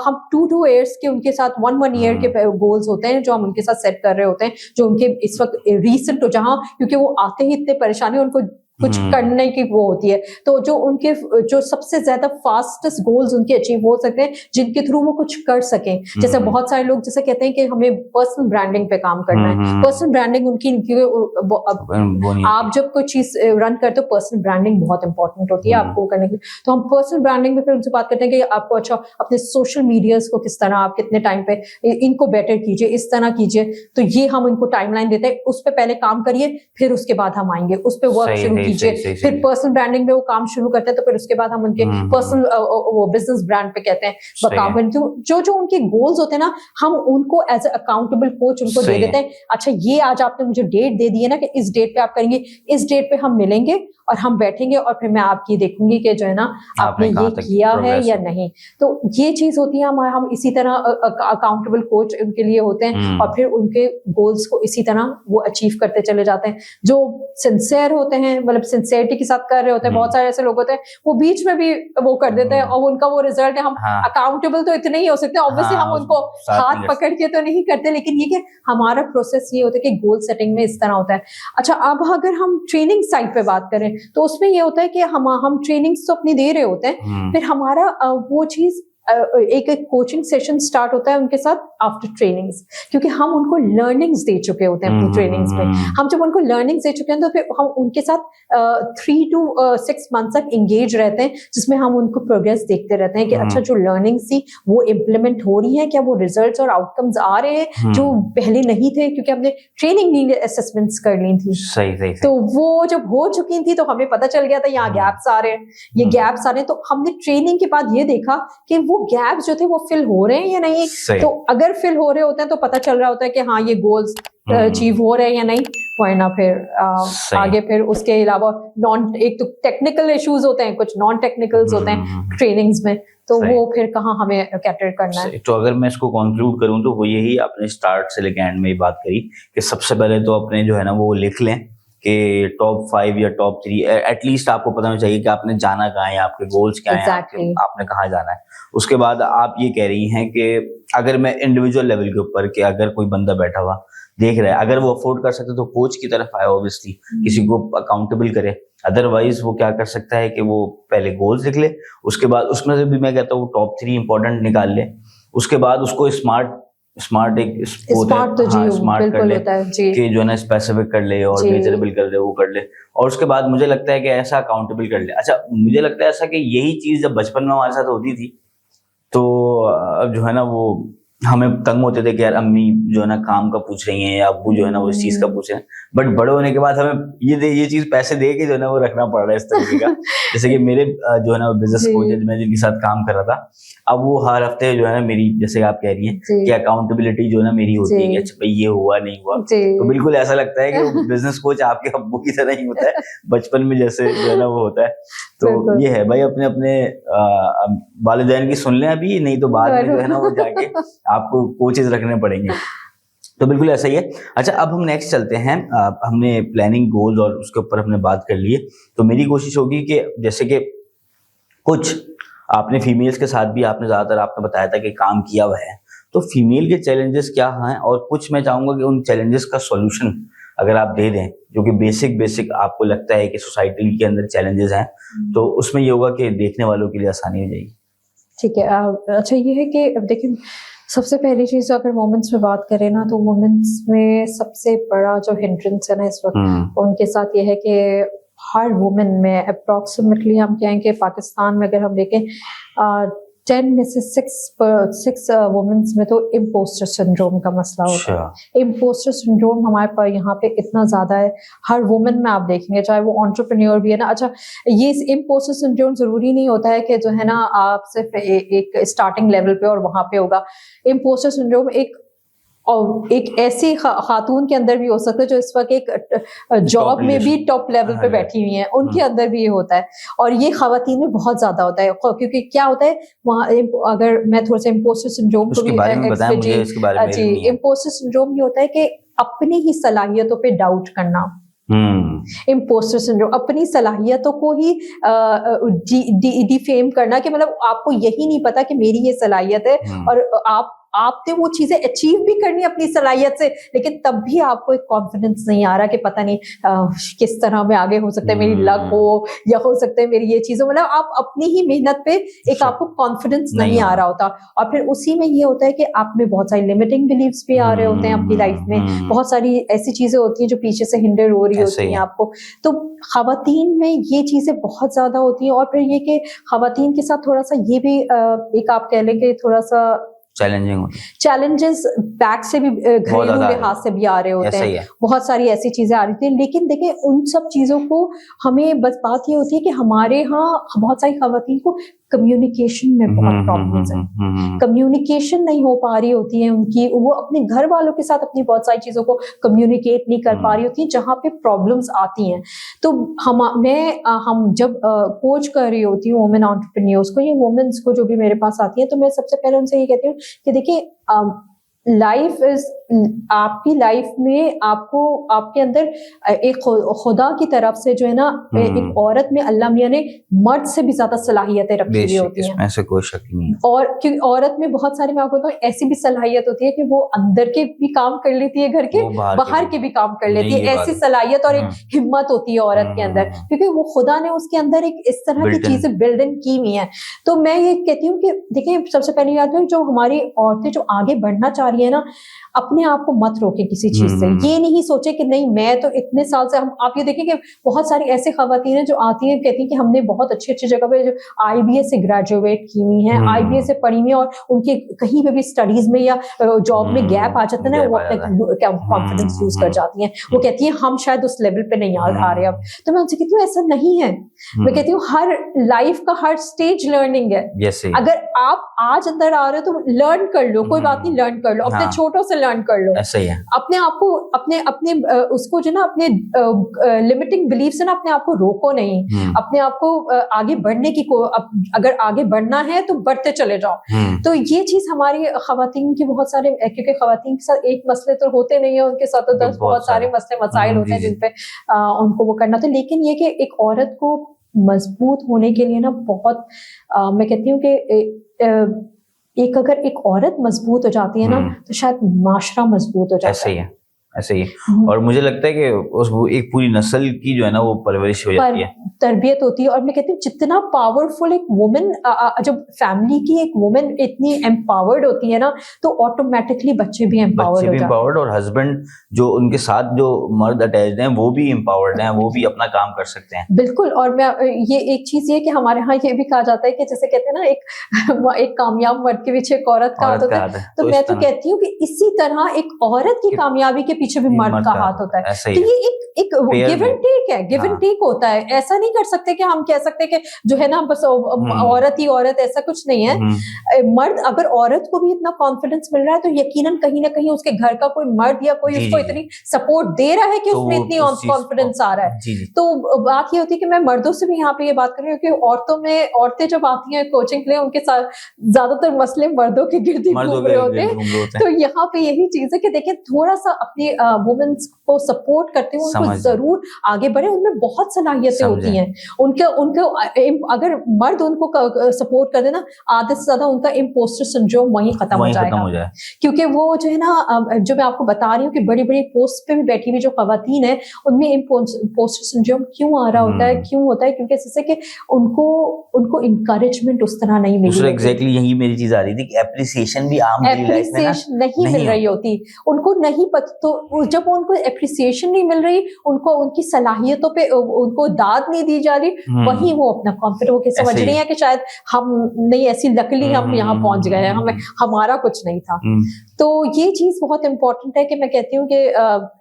हम 2 years के उनके साथ 1 year के गोल्स होते हैं जो हम उनके साथ सेट कर रहे होते हैं, जो उनके इस वक्त रीसेंट जहाँ, क्योंकि वो आते ही इतने परेशानी उनको कुछ करने की वो होती है, तो जो उनके जो सबसे ज्यादा फास्टेस्ट गोल्स उनके अचीव हो सकते हैं जिनके थ्रू वो कुछ कर सकें. जैसे बहुत सारे लोग जैसे कहते हैं कि हमें पर्सनल ब्रांडिंग पे काम करना है. पर्सनल ब्रांडिंग उनकी आप जब कोई चीज रन करते हो पर्सनल ब्रांडिंग बहुत इंपॉर्टेंट होती है आपको करने की. तो हम पर्सनल ब्रांडिंग में फिर उनसे बात करते हैं कि आपको अच्छा अपने सोशल मीडियाज को किस तरह आप कितने टाइम पे इनको बेटर कीजिए, इस तरह कीजिए. तो ये हम इनको टाइमलाइन देते हैं, उस पर पहले काम करिए, फिर उसके बाद हम आएंगे उस पर वर्क शुरू कीजिए. फिर पर्सनल ब्रांडिंग में वो काम शुरू करते हैं, तो फिर उसके बाद हम उनके पर्सनल वो बिजनेस ब्रांड पे कहते हैं काम करते हैं. जो उनके गोल्स होते हैं ना, हम उनको एज ए अकाउंटेबल कोच उनको दे देते हैं. अच्छा ये आज आपने मुझे डेट दे दी है ना कि इस डेट पे आप करेंगे, इस डेट पे हम मिलेंगे और हम बैठेंगे और फिर मैं आपकी देखूंगी कि जो है ना आपने ये किया है या नहीं. तो ये चीज होती है हम इसी तरह अकाउंटेबल कोच उनके लिए होते हैं और फिर उनके गोल्स को इसी तरह वो अचीव करते चले जाते हैं. जो सिंसियर होते हैं, मतलब सिंसियरिटी के साथ कर रहे होते हैं, बहुत सारे ऐसे लोग होते हैं वो बीच में भी वो कर देते हैं और उनका वो रिजल्ट है. हम अकाउंटेबल तो इतने ही हो सकते हैं, ऑब्वियसली हम उनको हाथ पकड़ के तो नहीं करते, लेकिन ये कि हमारा प्रोसेस ये होता है कि गोल सेटिंग में इस तरह होता है. अच्छा अब अगर हम ट्रेनिंग साइड पे बात करें तो उसमें ये होता है कि हम ट्रेनिंग्स तो अपनी दे रहे होते हैं, फिर हमारा वो चीज एक कोचिंग सेशन स्टार्ट होता है उनके साथ आफ्टर ट्रेनिंग्स, क्योंकि हम उनको लर्निंग्स दे चुके होते हैं अपनी ट्रेनिंग्स में. हम जब उनको लर्निंग्स दे चुके हैं तो फिर हम उनके साथ 3 to 6 months तक एंगेज रहते हैं, जिसमें हम उनको प्रोग्रेस देखते रहते हैं कि अच्छा जो लर्निंग्स थी वो इम्प्लीमेंट हो रही है, क्या वो रिजल्ट्स और आउटकम्स आ रहे हैं जो पहले नहीं थे, क्योंकि हमने ट्रेनिंग नीड असेसमेंट्स कर ली थी. सही. तो वो जब हो चुकी थी तो हमें पता चल गया था यहाँ गैप्स आ रहे हैं, ये गैप्स आ रहे हैं. तो हमने ट्रेनिंग के बाद ये देखा कि वो गैप्स जो थे वो फिल हो रहे हैं या नहीं. तो अगर फिल हो रहे होते हैं तो पता चल रहा होता है कि हाँ ये गोल्स अचीव हो रहे हैं या नहीं, वरना फिर आगे फिर उसके अलावा एक तो टेक्निकल इश्यूज होते हैं, कुछ नॉन टेक्निकल्स होते हैं ट्रेनिंग्स में, तो वो फिर कहाँ हमें कैटर करना है. तो अगर मैं इसको कंक्लूड करूं तो वो यही आपने स्टार्ट से लेकर एंड में बात करी कि सबसे पहले तो अपने जो है ना वो लिख लें कि टॉप 5 या टॉप 3 एटलीस्ट आपको पता होना चाहिए कि आपने जाना कहाँ है, आपके गोल्स क्या हैं, आपने कहाँ जाना है. उसके बाद आप ये कह रही हैं कि अगर मैं इंडिविजुअल लेवल के ऊपर कि अगर कोई बंदा बैठा हुआ देख रहा है, अगर वो अफोर्ड कर सकते तो कोच की तरफ आए, ऑब्वियसली किसी को अकाउंटेबल करे. अदरवाइज वो क्या कर सकता है कि वो पहले गोल्स लिख ले, उसके बाद उसमें से भी मैं कहता हूँ टॉप 3 इंपॉर्टेंट निकाल ले, उसके बाद उसको स्मार्ट कर ले कि जो है ना स्पेसिफिक कर ले और मेजरेबल कर ले, वो कर ले. और उसके बाद मुझे लगता है कि ऐसा अकाउंटेबल कर ले. अच्छा मुझे लगता है ऐसा कि यही चीज जब बचपन में हमारे साथ होती थी तो अब जो है ना वो हमें तंग होते थे कि यार अम्मी जो है ना काम का पूछ रही हैं या अब्बू जो है ना वो इस चीज का पूछ रहे हैं. बट बड़े होने के बाद हमें ये चीज पैसे दे के जो है ना वो रखना पड़ रहा है इस तरीके का. जैसे कि मेरे जो है ना बिजनेस कोच मैं जिनके साथ काम कर रहा था, अब वो हर हफ्ते जो है ना मेरी, जैसे आप कह रही हैं कि अकाउंटेबिलिटी जो है ना मेरी होती है कि अच्छा भाई ये हुआ नहीं हुआ. तो बिल्कुल ऐसा लगता है कि बिजनेस कोच आपके अब्बू की तरह ही होता है बचपन में जैसे जो है ना वो होता है. तो ये है भाई, अपने अपने वालिदैन की सुन लें अभी, नहीं तो बाद में जो है ना वो जाके आपको कोचेज रखने पड़ेंगे. तो बिल्कुल ऐसा ही है. अच्छा अब हम नेक्स्ट चलते हैं. हमने प्लानिंग गोल्स और उसके ऊपर हमने बात कर ली है, तो मेरी कोशिश होगी कि जैसे कि कुछ आपने फीमेल्स के साथ भी आपने ज्यादातर आपने बताया था कि काम किया हुआ है, तो फीमेल के चैलेंजेस क्या हैं, और कुछ मैं चाहूंगा कि उन चैलेंजेस का सॉल्यूशन अगर आप दे दें जो कि बेसिक आपको लगता है कि सोसाइटी के अंदर चैलेंजेस हैं, तो उसमें ये होगा कि देखने वालों के लिए आसानी हो जाएगी. ठीक है. अच्छा ये है कि देखिए सबसे पहली चीज अगर वुमेन्स में बात करें ना, तो वुमेन्स में सबसे बड़ा जो हिंड्रेंस है ना इस वक्त उनके साथ ये है कि हर वुमेन में अप्रोक्सीमेटली हम कहेंगे पाकिस्तान में अगर हम देखें 10 में से 6 वुमेन्स में तो इम्पोस्टर सिंड्रोम का मसला होता है. इम्पोस्टर सिंड्रोम हमारे पास यहाँ पे इतना ज्यादा है, हर वुमेन में आप देखेंगे चाहे वो एंटरप्रेन्योर भी है ना. अच्छा ये इम्पोस्टर सिंड्रोम जरूरी नहीं होता है कि जो है ना आप सिर्फ एक स्टार्टिंग लेवल पे और वहां पे होगा. इम्पोस्टर सिंड्रोम एक اور ایک ایسی خاتون کے اندر بھی ہو سکتا ہے جو اس وقت ایک جاب میں بھی ٹاپ لیول پہ بیٹھی ہوئی ہیں, ان کے اندر بھی یہ ہوتا ہے, اور یہ خواتین میں بہت زیادہ ہوتا ہے, کیونکہ کیا ہوتا ہے وہاں, اگر میں تھوڑا سا امپوسٹر سنڈروم کو بھی, جی امپوسٹر سنڈروم یہ ہوتا ہے کہ اپنی ہی صلاحیتوں پہ ڈاؤٹ کرنا, امپوسٹر سنڈروم, اپنی صلاحیتوں کو ہی ڈیفیم کرنا, کہ مطلب آپ کو یہی نہیں پتا کہ میری یہ صلاحیت ہے, اور آپ نے وہ چیزیں اچیو بھی کرنی اپنی صلاحیت سے, لیکن تب بھی آپ کو ایک کانفیڈنس نہیں آ رہا کہ پتہ نہیں کس طرح میں آگے ہو سکتا ہے, میری لک ہو یا ہو سکتا ہے میری یہ چیز ہو, مطلب آپ اپنی ہی محنت پہ ایک آپ کو کانفیڈنس نہیں آ رہا ہوتا, اور پھر اسی میں یہ ہوتا ہے کہ آپ میں بہت ساری لمیٹنگ بلیفس بھی آ رہے ہوتے ہیں اپنی لائف میں, بہت ساری ایسی چیزیں ہوتی ہیں جو پیچھے سے ہنڈر ہو رہی ہوتی ہیں آپ کو. تو خواتین میں یہ چیزیں بہت زیادہ ہوتی ہیں, اور پھر یہ کہ خواتین کے ساتھ تھوڑا سا یہ بھی ایک آپ کہہ لیں کہ تھوڑا سا چیلنجز بیک سے بھی, گھریلو لحاظ سے بھی آ رہے ہوتے ہیں, بہت ساری ایسی چیزیں آ رہی تھیں. لیکن دیکھیں ان سب چیزوں کو ہمیں بس بات یہ ہوتی ہے کہ ہمارے ہاں بہت ساری خواتین کو کمیونیکیشن میں بہت پرابلمس ہیں, کمیونیکیشن نہیں ہو پا رہی ہوتی ہے ان کی, وہ اپنے گھر والوں کے ساتھ اپنی بہت ساری چیزوں کو کمیونیکیٹ نہیں کر پا رہی ہوتی ہیں, جہاں پہ پرابلمس آتی ہیں. تو ہم جب کوچ کر رہی ہوتی ہوں وومن انٹرپرینیورس کو, یہ وومنس کو جو بھی میرے پاس آتی ہیں, تو میں سب سے پہلے ان سے یہ کہتی ہوں کہ دیکھیے لائف از, آپ کی لائف میں آپ کو آپ کے اندر ایک خدا کی طرف سے جو ہے نا, ایک عورت میں اللہ میاں نے مرد سے بھی زیادہ صلاحیتیں رکھی ہوئی ہوتی ہیں, ایسے کوئی شک نہیں. اور کیونکہ عورت میں بہت سارے, میں آپ کو بتاؤں, ایسی بھی صلاحیت ہوتی ہے کہ وہ اندر کے بھی کام کر لیتی ہے, گھر کے باہر کے بھی کام کر لیتی ہے, ایسی صلاحیت اور ایک ہمت ہوتی ہے عورت کے اندر, کیونکہ وہ خدا نے اس کے اندر ایک اس طرح کی چیزیں بلڈ ان کی ہوئی ہیں. تو میں یہ کہتی ہوں کہ دیکھیں سب سے پہلی بات ہے, جو ہماری عورتیں جو آگے بڑھنا چاہ رہی ہیں نا, اپنے آپ کو مت روکے کسی چیز سے, یہ نہیں سوچے کہ نہیں میں تو اتنے سال سے, آپ یہ دیکھیں کہ بہت ساری ایسے خواتین ہیں جو آتی ہیں کہتی ہیں کہ ہم نے بہت اچھی اچھی جگہ پہ جو آئی بی ایس سے گریجویٹ کی ہوئی ہیں, آئی بی ایس سے پڑھی ہوئی ہیں, اور ان کے کہیں پہ بھی اسٹڈیز میں یا جاب میں گیپ آ جاتا ہے نا, وہ اپنے کانفیڈنس لوز کر جاتی ہیں, وہ کہتی ہیں ہم شاید اس لیول پہ نہیں آ رہے اب. تو میں ان سے کہتی ہوں ایسا نہیں ہے, میں کہتی ہوں ہر لائف کا ہر اسٹیج لرننگ ہے. اگر آپ آج اندر آ رہے ہو تو لرن کر لو, کوئی بات نہیں, لرن کر لو, اپنے چھوٹوں سے لرن کر لو, اپنے آپ کو اپنے اس کو جو نا اپنے لمیٹنگ بلیف سے نا اپنے آپ کو روکو نہیں, اپنے آپ کو آگے بڑھنے کی, اگر آگے بڑھنا ہے تو بڑھتے چلے جاؤ. تو یہ چیز ہماری خواتین کی بہت سارے, کیونکہ خواتین کے ساتھ ایک مسئلے تو ہوتے نہیں ہیں, ان کے ساتھ 10 بہت سارے مسئلے مسائل ہوتے ہیں جن پہ ان کو وہ کرنا تھا. لیکن یہ کہ ایک عورت کو مضبوط ہونے کے لیے نا بہت, میں کہتی ہوں کہ ایک اگر ایک عورت مضبوط ہو جاتی ہے نا تو شاید معاشرہ مضبوط ہو جاتا ہے. ایسے ہی اور مجھے لگتا ہے کہ ایک پوری نسل کی جو ہے نا وہ پرورش ہو جاتی ہے, تربیت ہوتی ہے. اور میں کہتی ہوں جتنا پاورفل ایک وومن, جب فیملی کی ایک وومن اتنی امپاورڈ ہوتی ہے نا, تو آٹومیٹکلی بچے بھی امپاورڈ ہو جاتے ہیں, اور ہسبینڈ جو ان کے ساتھ جو مرد اٹیچڈ ہیں وہ بھی امپاورڈ ہیں, وہ بھی اپنا کام کر سکتے ہیں. بالکل. اور میں یہ ایک چیز یہ کہ ہمارے ہاں یہ بھی کہا جاتا ہے کہ جیسے کہتے ہیں نا ایک کامیاب مرد کے پیچھے ایک عورت کا ہاتھ ہوتا ہے, تو میں تو کہتی ہوں کہ اسی طرح ایک عورت کی کامیابی کے پیچھے بھی مرد کا ہاتھ ہوتا ہے. تو یہ ایک گیو اینڈ ٹیک ہے, گیو اینڈ ٹیک ہوتا ہے. ایسا نہیں کر سکتے کہ ہم کہہ سکتے کہ جو ہے نا بس عورت ہی عورت, ایسا کچھ نہیں ہے. مرد, اگر عورت کو بھی اتنا کانفیڈنس مل رہا ہے تو یقیناً کہیں نہ کہیں اس کے گھر کا کوئی مرد یا کوئی اس کو اتنی سپورٹ دے رہا ہے کہ اس میں اتنی کانفیڈنس آ رہا ہے. تو بات یہ ہوتی ہے کہ میں مردوں سے بھی یہاں پہ یہ بات کر رہی ہوں کہ عورتیں جب آتی ہیں کوچنگ کے لیے, ان کے ساتھ زیادہ تر مسئلے مردوں کے گرد ہی گھوم رہے ہوتے ہیں. تو یہاں پہ یہی چیز ہے کہ دیکھیں تھوڑا سا اپنی وومنس کو سپورٹ کرتے ہوئے ان کو ضرور آگے بڑھے. ان میں بہت صلاحیتیں ہوتی ہیں, ان کو اگر مرد ان کو سپورٹ کر دے نا, آدھے سے زیادہ ان کا امپوسٹر سنڈروم وہیں ختم ہو جائے گا. کیونکہ وہ جو ہے نا, جو میں آپ کو بتا رہی ہوں کہ بڑی بڑی پوسٹ پہ بھی بیٹھی ہوئی جو خواتین ہیں, ان میں امپوسٹر سنڈروم کیوں آ رہا ہوتا ہے, کیوں ہوتا ہے؟ کیونکہ جیسے کہ ان کو انکریجمنٹ اس طرح نہیں ملی. ایگزیکٹلی یہی میری چیز آ رہی تھی کہ اپریسیشن بھی عام نہیں مل رہی ہوتی, ان کو نہیں پتا. تو जब उनको एप्रिसिएशन नहीं मिल रही, उनको उनकी सलाहियतों पे उनको दाद नहीं दी जा रही, वहीं वो अपना कॉन्फिडेंट होकर समझ रही है कि शायद हम नहीं, ऐसी लकली हम यहाँ पहुंच गए हैं, हमें हमारा कुछ नहीं था। तो ये चीज बहुत इंपॉर्टेंट है कि मैं कहती हूँ कि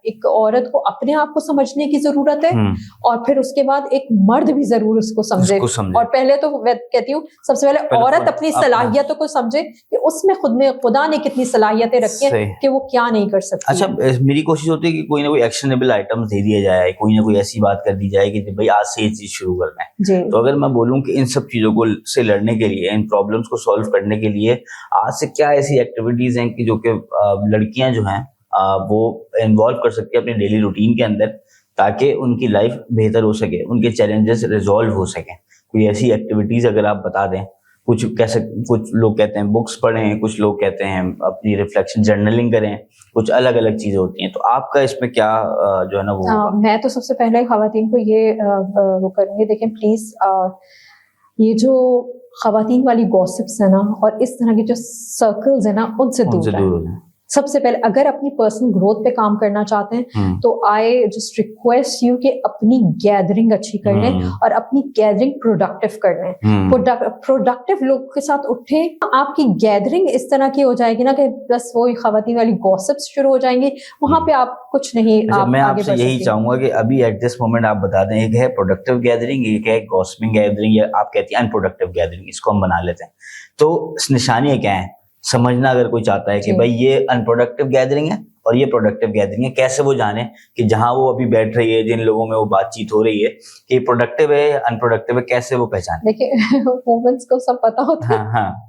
एक औरत को अपने आप को समझने की जरूरत है, और फिर उसके बाद एक मर्द भी जरूर उसको समझे। और पहले तो मैं कहती हूँ सबसे पहले औरत अपनी सलाहियतों को समझे कि उसमें खुद में खुदा ने कितनी सलाहियतें रखी हैं कि वो क्या नहीं कर सकती। अच्छा, मेरी कोशिश होती है कि कोई ना कोई एक्शनेबल आइटम्स दे दिया जाए, कोई ना कोई ऐसी बात कर दी जाए कि भाई आज से ये चीज शुरू करना है। तो अगर मैं बोलूँ कि इन सब चीजों को से लड़ने के लिए, इन प्रॉब्लम्स को सॉल्व करने के लिए आज से क्या ऐसी एक्टिविटीज हैं कि जो कि लड़कियां जो हैं वो इन्वॉल्व कर सकती है अपनी डेली रूटीन के अंदर, ताकि उनकी लाइफ बेहतर हो सके, उनके चैलेंजेस रिजॉल्व हो सके। कोई ऐसी एक्टिविटीज अगर आप बता दें। कुछ कैसे, कुछ लोग कहते हैं बुक्स पढ़ें, कुछ लोग कहते हैं अपनी रिफ्लेक्शन जर्नलिंग करें, कुछ अलग अलग चीजें होती हैं। तो आपका इसमें क्या जो है ना वो मैं तो सबसे पहले खवातीन को ये वो करूँगी, देखें प्लीज ये जो खवातीन वाली गॉसिप्स है ना, और इस तरह के जो सर्कल्स है ना, उनसे दूर रहें। सबसे पहले अगर अपनी पर्सनल ग्रोथ पे काम करना चाहते हैं तो आई जस्ट रिक्वेस्ट यू कि अपनी गैदरिंग अच्छी कर लें और अपनी गैदरिंग प्रोडक्टिव कर लें। प्रोडक्टिव लोगों के साथ उठें, आपकी गैदरिंग इस तरह की हो जाएगी ना कि बस वो खवातीन वाली गॉसिप्स शुरू हो जाएंगी, वहां पे आप कुछ नहीं। अच्छा, मैं आपसे यही चाहूंगा कि अभी एट दिस मोमेंट आप बता दें, एक है प्रोडक्टिव गैदरिंग, एक है गॉसिपिंग गैदरिंग, या आप कहती हैं अनप्रोडक्टिव गैदरिंग, इसको हम बना लेते हैं। तो निशानियां क्या है समझना, अगर कोई चाहता है कि भाई ये अनप्रोडक्टिव गैदरिंग है और ये प्रोडक्टिव गैदरिंग है, कैसे वो जाने कि जहां वो अभी बैठ रही है, जिन लोगों में वो बातचीत हो रही है, कि प्रोडक्टिव है अनप्रोडक्टिव है, कैसे वो पहचाने? देखिए वुमेन्स को सब पता होता है। हाँ।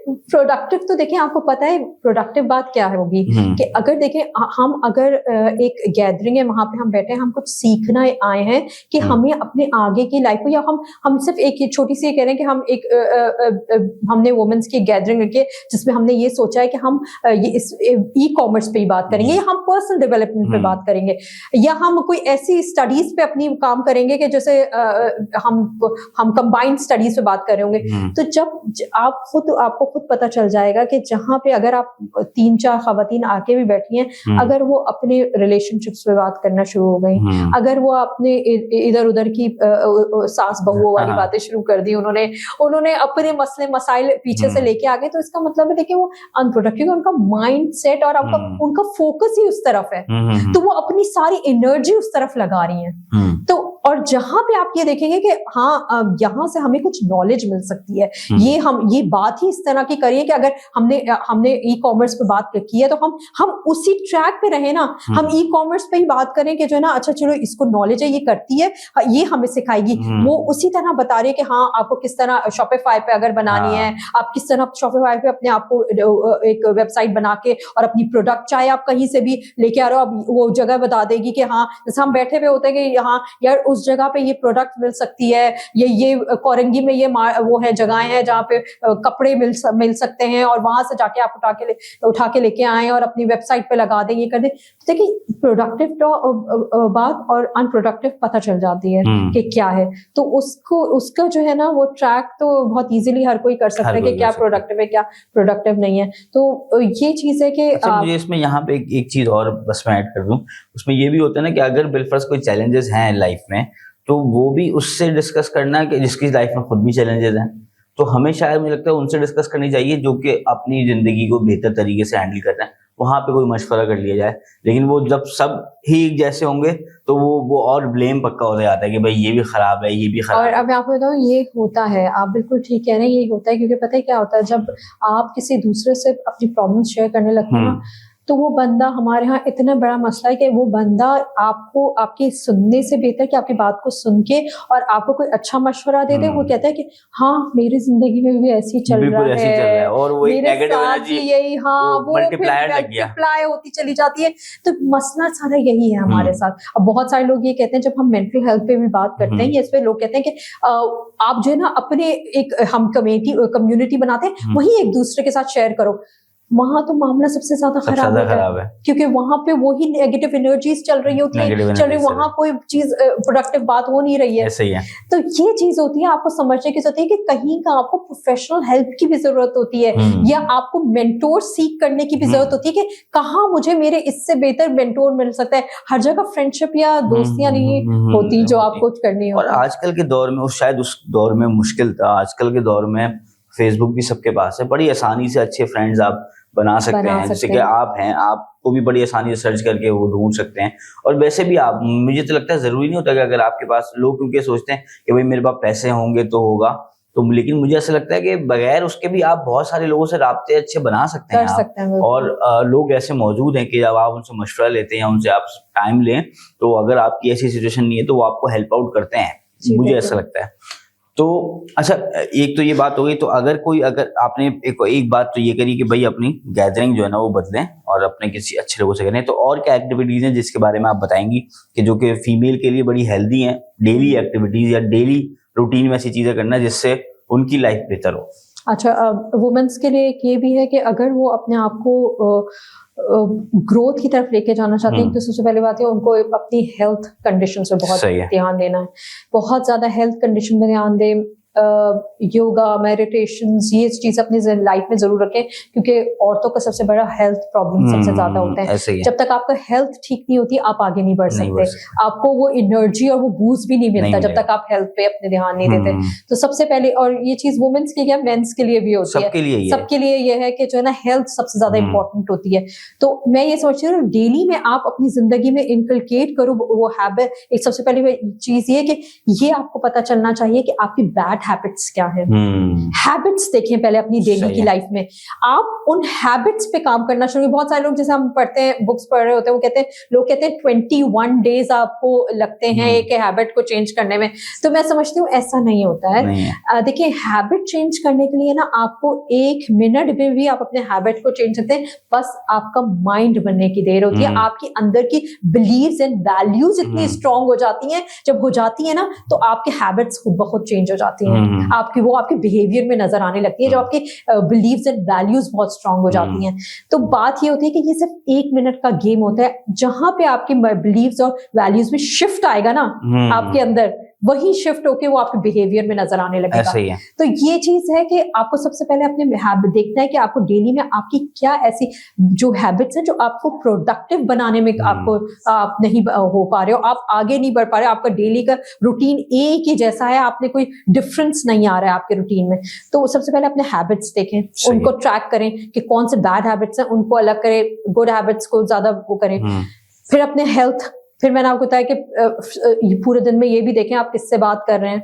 प्रोडक्टिव तो देखिए आपको पता है प्रोडक्टिव बात क्या है होगी कि अगर देखें हम अगर एक गैदरिंग है, वहां पे हम बैठे हैं, हम कुछ सीखना आए हैं कि हमें अपने आगे की लाइफ को, या हम सिर्फ एक छोटी सी कह रहे हैं कि हम एक हमने वुमेन्स की गैदरिंग रखी है जिसमें हमने ये सोचा है कि हम ये इस ई कॉमर्स पे ही बात करेंगे, या हम पर्सनल डेवलपमेंट पे बात करेंगे, या हम कोई ऐसी स्टडीज पे अपनी काम करेंगे कि जैसे हम कंबाइंड स्टडीज पे बात कर रहे होंगे। तो जब आपको खुद पता चल जाएगा कि जहां पे अगर आप 3-4 खवातीन आके भी बैठी हैं, अगर वो अपने रिलेशनशिप्स पे बात करना शुरू हो गई, अगर वो अपने इधर उधर की सास बहुओं वाली बातें शुरू कर दी, उन्होंने अपने मसले मसाइल पीछे से लेके आ गए, तो इसका मतलब है देखिए वो अनप्रोडक्टिव, उनका माइंड सेट और उनका फोकस ही उस तरफ है, तो वो अपनी सारी एनर्जी उस तरफ लगा रही हैं। तो और जहां पे आप ये देखेंगे कि हाँ यहाँ से हमें कुछ नॉलेज मिल सकती है, ये बात ही इस तरह की करिए कि अगर हमने ई कॉमर्स पे बात की है तो हम उसी ट्रैक पे रहे ना, हम ई कॉमर्स पे ही बात करें कि जो है ना, अच्छा चलो इसको नॉलेज है, ये करती है, ये हमें सिखाएगी। वो उसी तरह बता रही है कि हाँ आपको किस तरह शॉपिफाई पे अगर बनानी है, आप किस तरह शॉपिफाई पे अपने आप को एक वेबसाइट बना के और अपनी प्रोडक्ट, चाहे आप कहीं से भी लेके आ रहे हो, अब वो जगह बता देगी कि हाँ जैसे हम बैठे हुए होते हैं कि यहाँ यार उस जगह पे ये प्रोडक्ट मिल सकती है, ये कोरंगी में ये वो है जगहें हैं जहाँ पे कपड़े मिल सकते हैं, और वहां से जाके आप उठा के लेके आए और अपनी वेबसाइट पे लगा दें, ये कर दें। तो देखिए प्रोडक्टिव बात और अनप्रोडक्टिव पता चल जाती है कि क्या है, तो उसका जो है ना वो ट्रैक तो बहुत इजीली हर कोई कर सकता है कि क्या प्रोडक्टिव है क्या प्रोडक्टिव नहीं है। तो ये चीज है कि मुझे इसमें यहाँ पे एक चीज और बस मैं ऐड कर दूं, उसमें ये भी होता है ना कि अगर बिलफर्ज कोई चैलेंजेस हैं लाइफ में, तो वो भी उससे डिस्कस करना कि जिसकी लाइफ में खुद भी चैलेंजेस हैं, तो हमें शायद मुझे लगता है उनसे डिस्कस करनी चाहिए जो कि अपनी जिंदगी को बेहतर तरीके से हैंडल कर रहे हैं, वहां पे कोई मशवरा कर लिया जाए। लेकिन वो जब सब ही एक जैसे होंगे तो वो और ब्लेम पक्का हो जाता है कि भाई ये भी खराब है, ये भी खराब है। और अब मैं आपको बताऊं ये होता है, आप बिल्कुल ठीक कह रहे हैं, ये होता है क्योंकि पता है क्या होता है, जब आप किसी दूसरे से अपनी प्रॉब्लम शेयर करने लगते हैं ना, तो वो बंदा, हमारे यहाँ इतना बड़ा मसला है कि वो बंदा आपको आपकी सुनने से बेहतर कि आपकी बात को सुन के और आपको कोई अच्छा मशवरा दे दे, वो कहता है कि हाँ मेरी जिंदगी में भी ऐसे ही चल रहा है और वो मेरे साथ ही यही, हाँ वो मल्टीप्लाई होती चली जाती है। तो मसला सारा यही है हमारे साथ। अब बहुत सारे लोग ये कहते हैं, जब हम मेंटल हेल्थ पे भी बात करते हैं, इस पे लोग कहते हैं कि आप जो है ना अपने एक हम कम्युनिटी बनाते हैं, वही एक दूसरे के साथ शेयर करो। वहाँ तो मामला सबसे ज्यादा खराब होता है, क्योंकि वहाँ पे वही नेगेटिव एनर्जीज चल रही होती है, चल रही, वहाँ कोई चीज प्रोडक्टिव बात हो नहीं रही है। ऐसे ही है। तो ये चीज होती है, आपको समझने की जरूरत है कि कहीं का आपको प्रोफेशनल हेल्प की भी जरूरत होती है, या आपको मेंटोर सीख करने की भी जरूरत होती है कि कहाँ मुझे मेरे इससे बेहतर मेंटोर मिल सकता है। हर जगह फ्रेंडशिप या दोस्तियां नहीं होती जो आपको करनी होती। और आजकल के दौर में, शायद उस दौर में मुश्किल था, आजकल के दौर में फेसबुक भी सबके पास है, बड़ी आसानी से अच्छे फ्रेंड्स आप बना सकते हैं। जैसे कि आप हैं, आपको भी बड़ी आसानी से सर्च करके वो ढूंढ सकते हैं। और वैसे भी आप, मुझे तो लगता है जरूरी नहीं होता कि अगर आपके पास, लोग क्योंकि सोचते हैं कि भाई मेरे पास पैसे होंगे तो होगा, तो लेकिन मुझे ऐसा लगता है कि बगैर उसके भी आप बहुत सारे लोगों से राब्ते अच्छे बना सकते हैं, सकते हैं। और लोग ऐसे मौजूद हैं कि जब आप उनसे मशवरा लेते हैं या उनसे आप टाइम लें, तो अगर आपकी ऐसी सिचुएशन नहीं है तो वो आपको हेल्प आउट करते हैं, मुझे ऐसा लगता है। तो अच्छा, एक तो ये बात हो गई। तो अगर आपने एक बात तो ये करी कि भाई अपनी गैदरिंग जो है ना वो बदलें और अपने किसी अच्छे लोगों से करें, तो और क्या एक्टिविटीज हैं जिसके बारे में आप बताएंगी कि जो कि फीमेल के लिए बड़ी हेल्दी हैं, डेली एक्टिविटीज या डेली रूटीन में ऐसी चीजें करना जिससे उनकी लाइफ बेहतर हो? अच्छा, वुमेन्स के लिए ये भी है कि अगर वो अपने आप को ग्रोथ की तरफ लेके जाना चाहते हैं, तो सबसे पहले बात है उनको अपनी हेल्थ कंडीशन पे बहुत ध्यान देना है, बहुत ज्यादा हेल्थ कंडीशन में ध्यान दें। योगा, मेडिटेशन, ये चीज अपनी लाइफ में जरूर रखें, क्योंकि औरतों का सबसे बड़ा हेल्थ प्रॉब्लम सबसे ज्यादा होता है। जब तक आपका हेल्थ ठीक नहीं होती आप आगे नहीं बढ़ सकते, आपको वो एनर्जी और वो बूस्ट भी नहीं मिलता जब तक आप हेल्थ पे अपने ध्यान नहीं देते। तो सबसे पहले, और ये चीज वुमेन्स के लिए, मेंस के लिए भी होती है, सबके लिए ये है कि जो है ना हेल्थ सबसे ज्यादा इंपॉर्टेंट होती है। तो मैं ये सोच रही हूँ डेली में आप अपनी जिंदगी में इनकलकेट करो वो हैबिट। एक सबसे पहले चीज ये कि ये आपको पता चलना चाहिए कि आपकी बैड हैबिट्स क्या है। हैबिट्स देखें पहले अपनी डेली की लाइफ में, आप उन हैबिट्स पे काम करना शुरू। बहुत सारे लोग, जैसे हम पढ़ते हैं, बुक्स पढ़ रहे होते हैं, वो कहते हैं, लोग कहते हैं 21 डेज आपको लगते हैं एक हैबिट को चेंज करने में। तो मैं समझती हूँ ऐसा नहीं होता है। देखिए, हैबिट चेंज करने के लिए ना आपको 1 मिनट में भी आप अपने हैबिट को चेंज करते हैं, बस आपका माइंड बनने की देर होती है। आपकी अंदर की बिलीव्स एंड वैल्यूज इतनी स्ट्रांग हो जाती हैं, जब हो जाती है ना तो आपके हैबिट्स खुद ब खुद चेंज हो जाती हैं। आपके बिहेवियर में नजर आने लगती है, जब आपके बिलीव्स एंड वैल्यूज बहुत स्ट्रांग हो जाती हैं। तो बात ये होती है कि ये सिर्फ 1 मिनट का गेम होता है, जहां पे आपके बिलीव्स और वैल्यूज में शिफ्ट आएगा ना आपके अंदर, वही शिफ्ट होके वो आपके बिहेवियर में नजर आने लगेगा। ऐसा ही है। तो ये चीज है कि आपको सबसे पहले अपने हैबिट देखना है कि आपको डेली में आपकी क्या ऐसी जो हैबिट्स हैं जो आपको प्रोडक्टिव बनाने में आपको आप नहीं हो पा रहे हो, आप आगे नहीं बढ़ पा रहे हो, आपका डेली का रूटीन एक ही जैसा है, आपने कोई डिफरेंस नहीं आ रहा है आपके रूटीन में। तो सबसे पहले अपने हैबिट्स देखें, उनको ट्रैक करें कि कौन से बैड हैबिट्स हैं, उनको अलग करें, गुड हैबिट्स को ज्यादा वो करें। फिर अपने हेल्थ, फिर मैंने आपको बताया कि पूरे दिन में ये भी देखें आप किससे बात कर रहे हैं,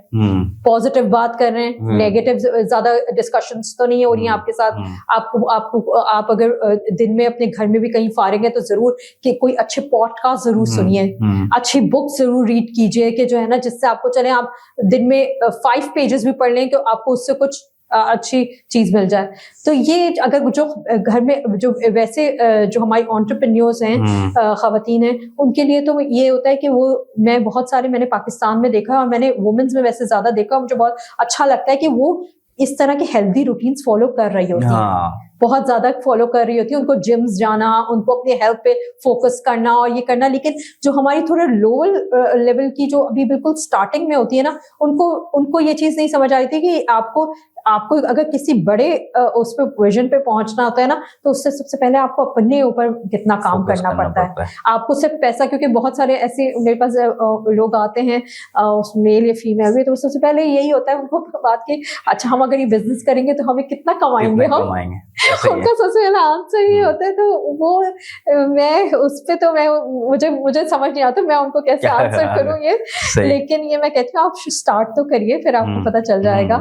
पॉजिटिव बात कर रहे हैं, नेगेटिव ज्यादा डिस्कशंस तो नहीं हो रही हैं आपके साथ। आप अगर दिन में अपने घर में भी कहीं फारिग है तो जरूर कि कोई अच्छे पॉडकास्ट जरूर सुनिए, अच्छी बुक जरूर रीड कीजिए, कि जो है ना जिससे आपको चले आप दिन में 5 पेजेस भी पढ़ लें कि आपको उससे कुछ अच्छी चीज मिल जाए। तो ये अगर जो घर में जो वैसे जो हमारी एंटरप्रेन्योर्स हैं, खवातीन हैं, उनके लिए तो ये होता है कि वो, मैं बहुत सारे मैंने पाकिस्तान में देखा और मैंने वुमेन्स में वैसे ज्यादा देखा, मुझे बहुत अच्छा लगता है कि वो इस तरह के हेल्दी रूटीन्स फॉलो कर रही होती हैं, बहुत ज्यादा फॉलो कर रही होती है। उनको जिम्स जाना, उनको अपनी हेल्थ पे फोकस करना और ये करना। लेकिन जो हमारी थोड़ा लोअर लेवल की जो अभी बिल्कुल स्टार्टिंग में होती है ना, उनको ये चीज नहीं समझ आई थी कि आपको अगर किसी बड़े उस पे विजन पे पहुंचना होता है ना, तो उससे सबसे पहले आपको अपने ऊपर कितना काम करना पड़ता है। आपको सिर्फ पैसा, क्योंकि बहुत सारे ऐसे मेरे पास लोग आते हैं, मेल या फीमेल भी, तो सबसे पहले यही होता है उनको बात की, अच्छा हम अगर ये बिजनेस करेंगे तो हमें कितना कमाएंगे हम, उनका सबसे पहला आंसर ये होता है। तो वो मैं उस पे तो मुझे समझ नहीं आता मैं उनको कैसे आंसर करूँ ये, लेकिन ये मैं कहती हूँ आप स्टार्ट तो करिए, फिर आपको पता चल जाएगा।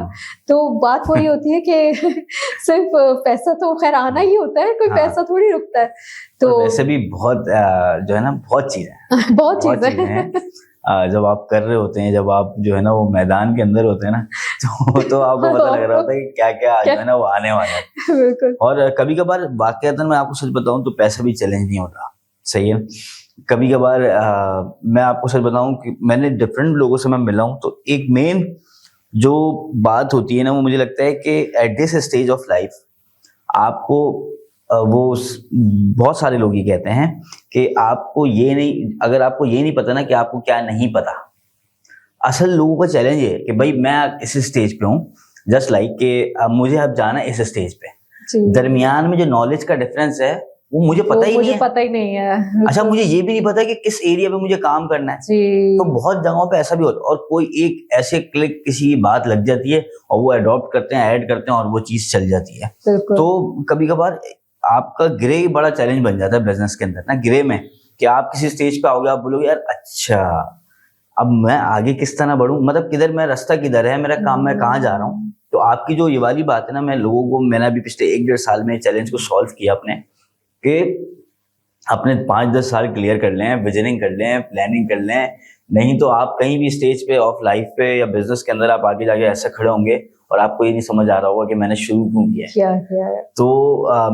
तो बात वही होती है कि सिर्फ पैसा तो खैर आना ही होता है, कोई पैसा थोड़ी रुकता है। तो वैसे भी बहुत जो है ना बहुत चीजें बहुत चीजें हैं जब आप कर रहे होते हैं, जब आप जो है ना वो मैदान के अंदर होते हैं ना, तो आपको पता लग रहा होता है कि क्या क्या जो है ना वो आने वाला है। बिल्कुल। और कभी कभार वाकईतन मैं आपको सच बताऊं तो पैसा भी चैलेंज नहीं होता, सही है। कभी कभार मैं आपको सच बताऊं कि मैंने डिफरेंट लोगों से मैं मिला हूं, तो एक मेन जो बात होती है ना, वो मुझे लगता है कि at this stage of life आपको وہ بہت سارے لوگ یہ کہتے ہیں کہ آپ کو یہ نہیں, اگر آپ کو یہ نہیں پتا نا کہ آپ کو کیا نہیں پتا. اصل لوگوں کا چیلنج یہ کہ بھائی میں اس اسٹیج پہ ہوں, جسٹ لائک کہ مجھے اب جانا ہے اس اسٹیج پہ, درمیان میں جو نالج کا ڈفرینس ہے وہ مجھے پتہ ہی نہیں ہے. اچھا مجھے یہ بھی نہیں پتا کہ کس ایریا پہ مجھے کام کرنا ہے. تو بہت جگہوں پہ ایسا بھی ہوتا ہے, اور کوئی ایک ایسے کلک کسی بات لگ جاتی ہے اور وہ اڈاپٹ کرتے ہیں, ایڈ کرتے ہیں, اور وہ چیز چل جاتی ہے. تو کبھی کبھار آپ کا گرے بڑا چیلنج بن جاتا ہے بزنس کے اندر نا, گرے میں کہ آپ کسی اسٹیج پہ آؤ گے, آپ بولو گے یار اچھا اب میں آگے کس طرح بڑھوں, مطلب کدھر میں راستہ کدھر ہے میرا کام, میں کہاں جا رہا ہوں. تو آپ کی جو یہ والی بات ہے نا, میں لوگوں کو, میں نے ابھی پچھلے 1-1.5 سال میں چیلنج کو سالو کیا اپنے, کہ اپنے 5-10 سال کلیئر کر لیں, ویژننگ کر لیں, پلاننگ کر لیں, نہیں تو آپ کہیں بھی اسٹیج پہ آف لائف پہ یا بزنس کے اندر آپ آگے جا کے ایسے کھڑے ہوں گے اور آپ کو یہ نہیں سمجھ آ رہا ہوگا کہ میں نے شروع کیوں کیا ہے. تو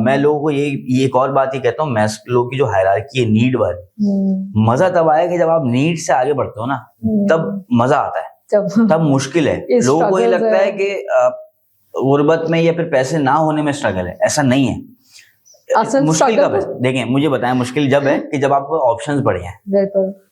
میں لوگوں کو یہ ایک اور بات یہ کہتا ہوں, میں لوگوں کی جو ہائرارکی ہے نیڈ والی, مزہ تب آئے کہ جب آپ نیڈ سے آگے بڑھتے ہو نا, تب مزہ آتا ہے, تب مشکل ہے. لوگوں کو یہ لگتا ہے کہ غربت میں یا پھر پیسے نہ ہونے میں اسٹرگل ہے, ایسا نہیں ہے. مشکل کب ہے, دیکھیں مجھے بتائیں, مشکل جب ہے کہ جب آپ کو آپشنز بڑے ہیں.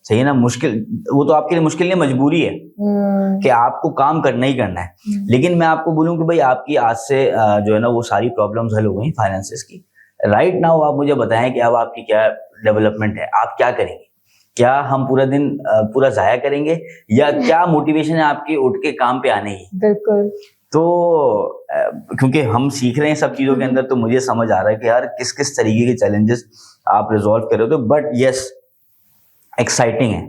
صحیح ہے نا, مشکل وہ تو آپ کے لیے مشکل نہیں, مجبوری ہے کہ آپ کو کام کرنا ہی کرنا ہے. لیکن میں آپ کو بولوں کہ بھائی آپ کی آج سے جو ہے نا وہ ساری پرابلمز حل ہو گئی فائنینسز کی. رائٹ ناؤ آپ مجھے بتائیں کہ اب آپ کی کیا ڈیولپمنٹ ہے, آپ کیا کریں گے. کیا ہم پورا دن پورا ضائع کریں گے, یا کیا موٹیویشن ہے آپ کی اٹھ کے کام پہ آنے کی. بالکل. تو کیونکہ ہم سیکھ رہے ہیں سب چیزوں کے اندر, تو مجھے سمجھ آ رہا ہے کہ یار کس کس طریقے کے چیلنجز آپ ریزالو کر رہے ہو. بٹ یس ایکسائٹنگ ہے,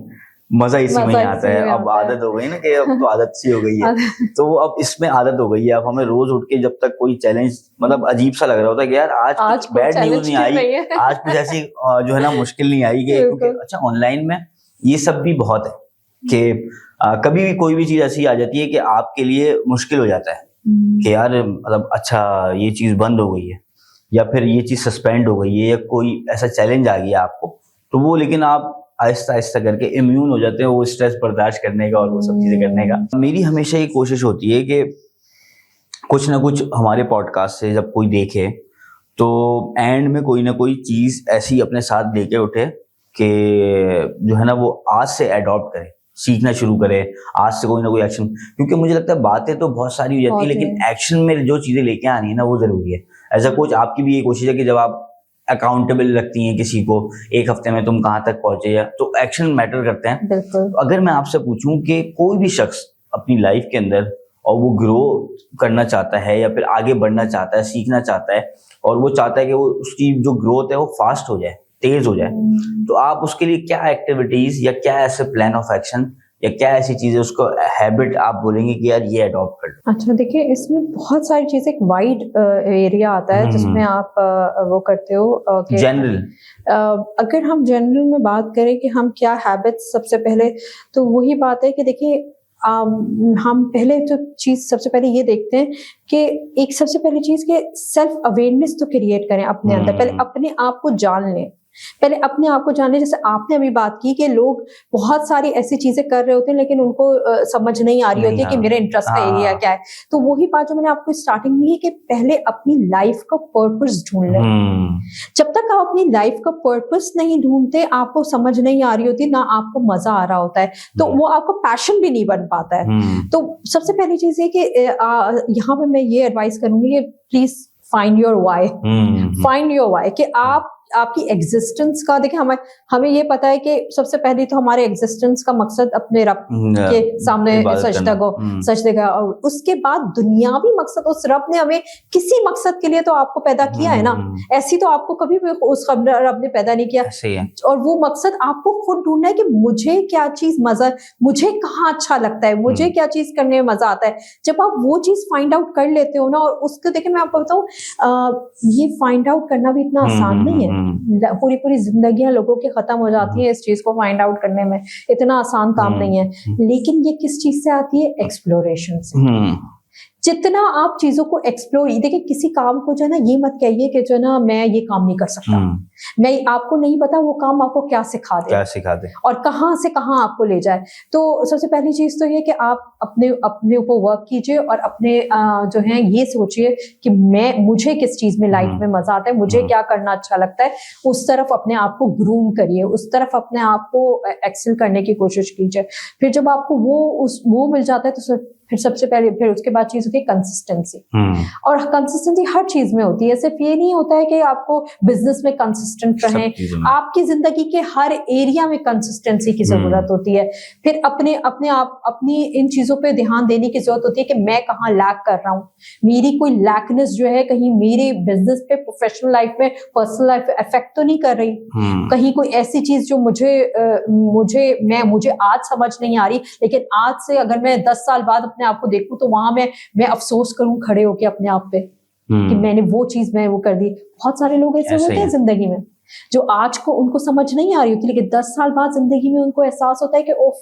مزہ اسی میں ہی آتا ہے. اب عادت ہو گئی نا, کہ اب تو عادت سی ہو گئی ہے, تو اب اس میں عادت ہو گئی ہے. اب ہمیں روز اٹھ کے جب تک کوئی چیلنج مطلب عجیب سا لگ رہا ہوتا ہے کہ یار آج بیڈ نیوز نہیں آئی, آج کچھ ایسی جو ہے نا مشکل نہیں آئی. کہ اچھا آن لائن میں یہ سب بھی بہت ہے کہ کبھی بھی کوئی بھی چیز ایسی آ جاتی ہے کہ آپ کے لیے مشکل ہو جاتا ہے کہ یار مطلب اچھا یہ چیز بند ہو گئی ہے, یا پھر یہ چیز سسپینڈ ہو گئی ہے, یا کوئی ایسا چیلنج آ گیا آپ کو, تو وہ لیکن آپ آہستہ آہستہ کر کے امیون ہو جاتے ہیں وہ اسٹریس برداشت کرنے کا اور وہ سب چیزیں کرنے کا. میری ہمیشہ یہ کوشش ہوتی ہے کہ کچھ نہ کچھ ہمارے پوڈ کاسٹ سے جب کوئی دیکھے تو اینڈ میں کوئی نہ کوئی چیز ایسی اپنے ساتھ لے کے اٹھے کہ جو ہے نا وہ آج سے ایڈاپٹ کرے, سیکھنا شروع کرے آج سے کوئی نہ کوئی ایکشن. کیونکہ مجھے لگتا ہے باتیں تو بہت ساری ہو جاتی ہیں, لیکن ایکشن میں جو چیزیں لے کے آنی ہے نا وہ ضروری ہے. ایز اے کوچ آپ کی بھی یہ کوشش ہے کہ جب آپ اکاؤنٹیبل رکھتی ہیں کسی کو, ایک ہفتے میں تم کہاں تک پہنچے, یا تو ایکشن میٹر کرتے ہیں. اگر میں آپ سے پوچھوں کہ کوئی بھی شخص اپنی لائف کے اندر اور وہ گرو کرنا چاہتا ہے یا پھر آگے بڑھنا چاہتا ہے, سیکھنا چاہتا ہے, اور وہ چاہتا ہے کہ وہ اس کی جو گروتھ ہے وہ فاسٹ ہو جائے, تیز ہو جائے, تو آپ اس کے لیے کیا ایکٹیویٹیز یا کیا ایسے پلان آف ایکشن یا کیا ایسی چیزیں اس کو ہیبٹ آپ بولیں گے کہ یار یہ اڈاپٹ کر لو؟ اچھا دیکھیں, اس میں بہت ساری چیزیں, ایک وائڈ ایریا آتا ہے جس میں آپ وہ کرتے ہو. جنرل اگر ہم جنرل میں بات کریں کہ ہم کیا ہیبٹس, سب سے پہلے تو وہی بات ہے کہ دیکھیے ہم پہلے تو چیز سب سے پہلے یہ دیکھتے ہیں کہ ایک سب سے پہلی چیز کہ سیلف اویئرنیس تو کریٹ کریں اپنے اندر. پہلے اپنے آپ کو جان لیں, پہلے اپنے آپ کو جان لیں. جیسے آپ نے ابھی بات کی کہ لوگ بہت ساری ایسی چیزیں کر رہے ہوتے ہیں لیکن ان کو سمجھ نہیں آ رہی ہوتی ہے کہ میرے انٹرسٹ کا ایریا کیا ہے. تو وہی بات جو میں نے آپ کو اسٹارٹنگ میں کی کہ پہلے اپنی لائف کا پرپس ڈھونڈ لیں. جب تک آپ اپنی لائف کا پرپس نہیں ڈھونڈتے, آپ کو سمجھ نہیں آ رہی ہوتی, نہ آپ کو مزہ آ رہا ہوتا ہے, تو وہ آپ کو پیشن بھی نہیں بن پاتا ہے. تو سب سے پہلی چیز یہ کہ یہاں پہ میں یہ ایڈوائز کروں گی کہ please find your why, find your why, کہ آپ کی ایگزسٹنس کا دیکھیں. ہمیں یہ پتا ہے کہ سب سے پہلی تو ہمارے ایگزسٹنس کا مقصد اپنے رب کے سامنے سجدے کا, اور اس کے بعد دنیاوی مقصد اس رب نے ہمیں کسی مقصد کے لیے تو آپ کو پیدا کیا ہے نا, ایسی تو آپ کو کبھی بھی اس رب نے پیدا نہیں کیا. اور وہ مقصد آپ کو خود ڈھونڈنا ہے کہ مجھے کیا چیز مزہ, مجھے کہاں اچھا لگتا ہے, مجھے کیا چیز کرنے میں مزہ آتا ہے. جب آپ وہ چیز فائنڈ آؤٹ کر لیتے ہو نا, اور اس کو دیکھیں میں آپ کو بتاؤں, یہ فائنڈ آؤٹ کرنا بھی اتنا آسان نہیں ہے. پوری زندگیاں لوگوں کی ختم ہو جاتی ہیں اس چیز کو فائنڈ آؤٹ کرنے میں, اتنا آسان کام نہیں ہے. لیکن یہ کس چیز سے آتی ہے؟ ایکسپلوریشن سے. जितना आप चीजों को एक्सप्लोर, देखिए किसी काम को जो है ना ये मत कहिए कि जो है ना मैं ये काम नहीं कर सकता, मैं आपको नहीं पता वो काम आपको क्या सिखा दे और कहाँ से कहाँ आपको ले जाए। तो सबसे पहली चीज तो ये कि आप अपने ऊपर वर्क कीजिए और अपने जो है ये सोचिए कि मुझे किस चीज में लाइफ में मजा आता है, मुझे क्या करना अच्छा लगता है, उस तरफ अपने आप को ग्रूम करिए, उस तरफ अपने आप को एक्सेल करने की कोशिश कीजिए। फिर जब आपको वो मिल जाता है तो फिर सबसे पहले फिर उसके बाद चीज होती है कंसिस्टेंसी। और कंसिस्टेंसी हर चीज में होती है, सिर्फ ये नहीं होता है कि आपको बिजनेस में कंसिस्टेंट रहें, आपकी जिंदगी के हर एरिया में कंसिस्टेंसी की जरूरत होती है। फिर अपनी इन चीजों पे ध्यान देने की जरूरत होती है कि मैं कहाँ लैक कर रहा हूँ, मेरी कोई लैकनेस जो है कहीं मेरे बिजनेस पे, प्रोफेशनल लाइफ में, पर्सनल लाइफ पे इफेक्ट तो नहीं कर रही, कहीं कोई ऐसी चीज जो मुझे आज समझ नहीं आ रही, लेकिन आज से अगर मैं 10 साल बाद अपने आप को देखूं तो वहां मैं अफसोस करूं खड़े होके अपने आप पे कि मैंने वो चीज वो कर दी। बहुत सारे लोग ऐसे होते हैं जिंदगी में जो आज को उनको समझ नहीं आ रही होती, लेकिन 10 साल बाद जिंदगी में उनको एहसास होता है कि ओफ,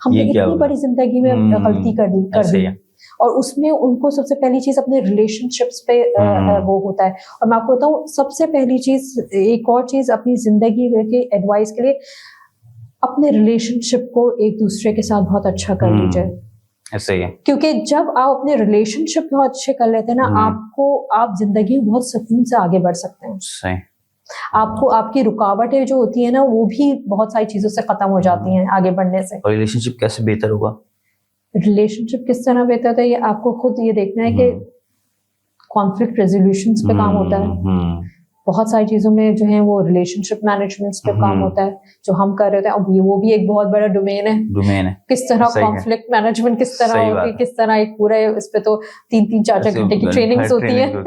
हमने इतनी बड़ी जिंदगी में गलती कर दी। और उसमें उनको सबसे पहली चीज अपने रिलेशनशिप्स पे वो होता है। और मैं आपको बताऊं सबसे पहली चीज, एक और चीज अपनी जिंदगी के एडवाइस के लिए, अपने रिलेशनशिप को एक दूसरे के साथ बहुत अच्छा कर लीजिए। ऐसे ही, क्योंकि जब आप अपने रिलेशनशिप बहुत अच्छे कर लेते हैं ना, आप जिंदगी में बहुत सुकून से आगे बढ़ सकते हैं। सही। आपको आपकी रुकावटें जो होती है ना वो भी बहुत सारी चीजों से खत्म हो जाती हैं आगे बढ़ने से। और रिलेशनशिप कैसे बेहतर होगा? रिलेशनशिप किस तरह बेहतर होता है ये आपको खुद ये देखना है कि कॉन्फ्लिक्ट रेजोल्यूशंस पे काम होता है। बहुत सारी चीजों में जो है वो रिलेशनशिप मैनेजमेंट पे काम होता है जो हम कर रहे होते हैं। अब वो भी एक बहुत बड़ा डोमेन है। किस तरह कॉन्फ्लिक्ट मैनेजमेंट किस तरह होती है, किस तरह एक पूरा इस पे तो 3-4 घंटे की ट्रेनिंग्स होती है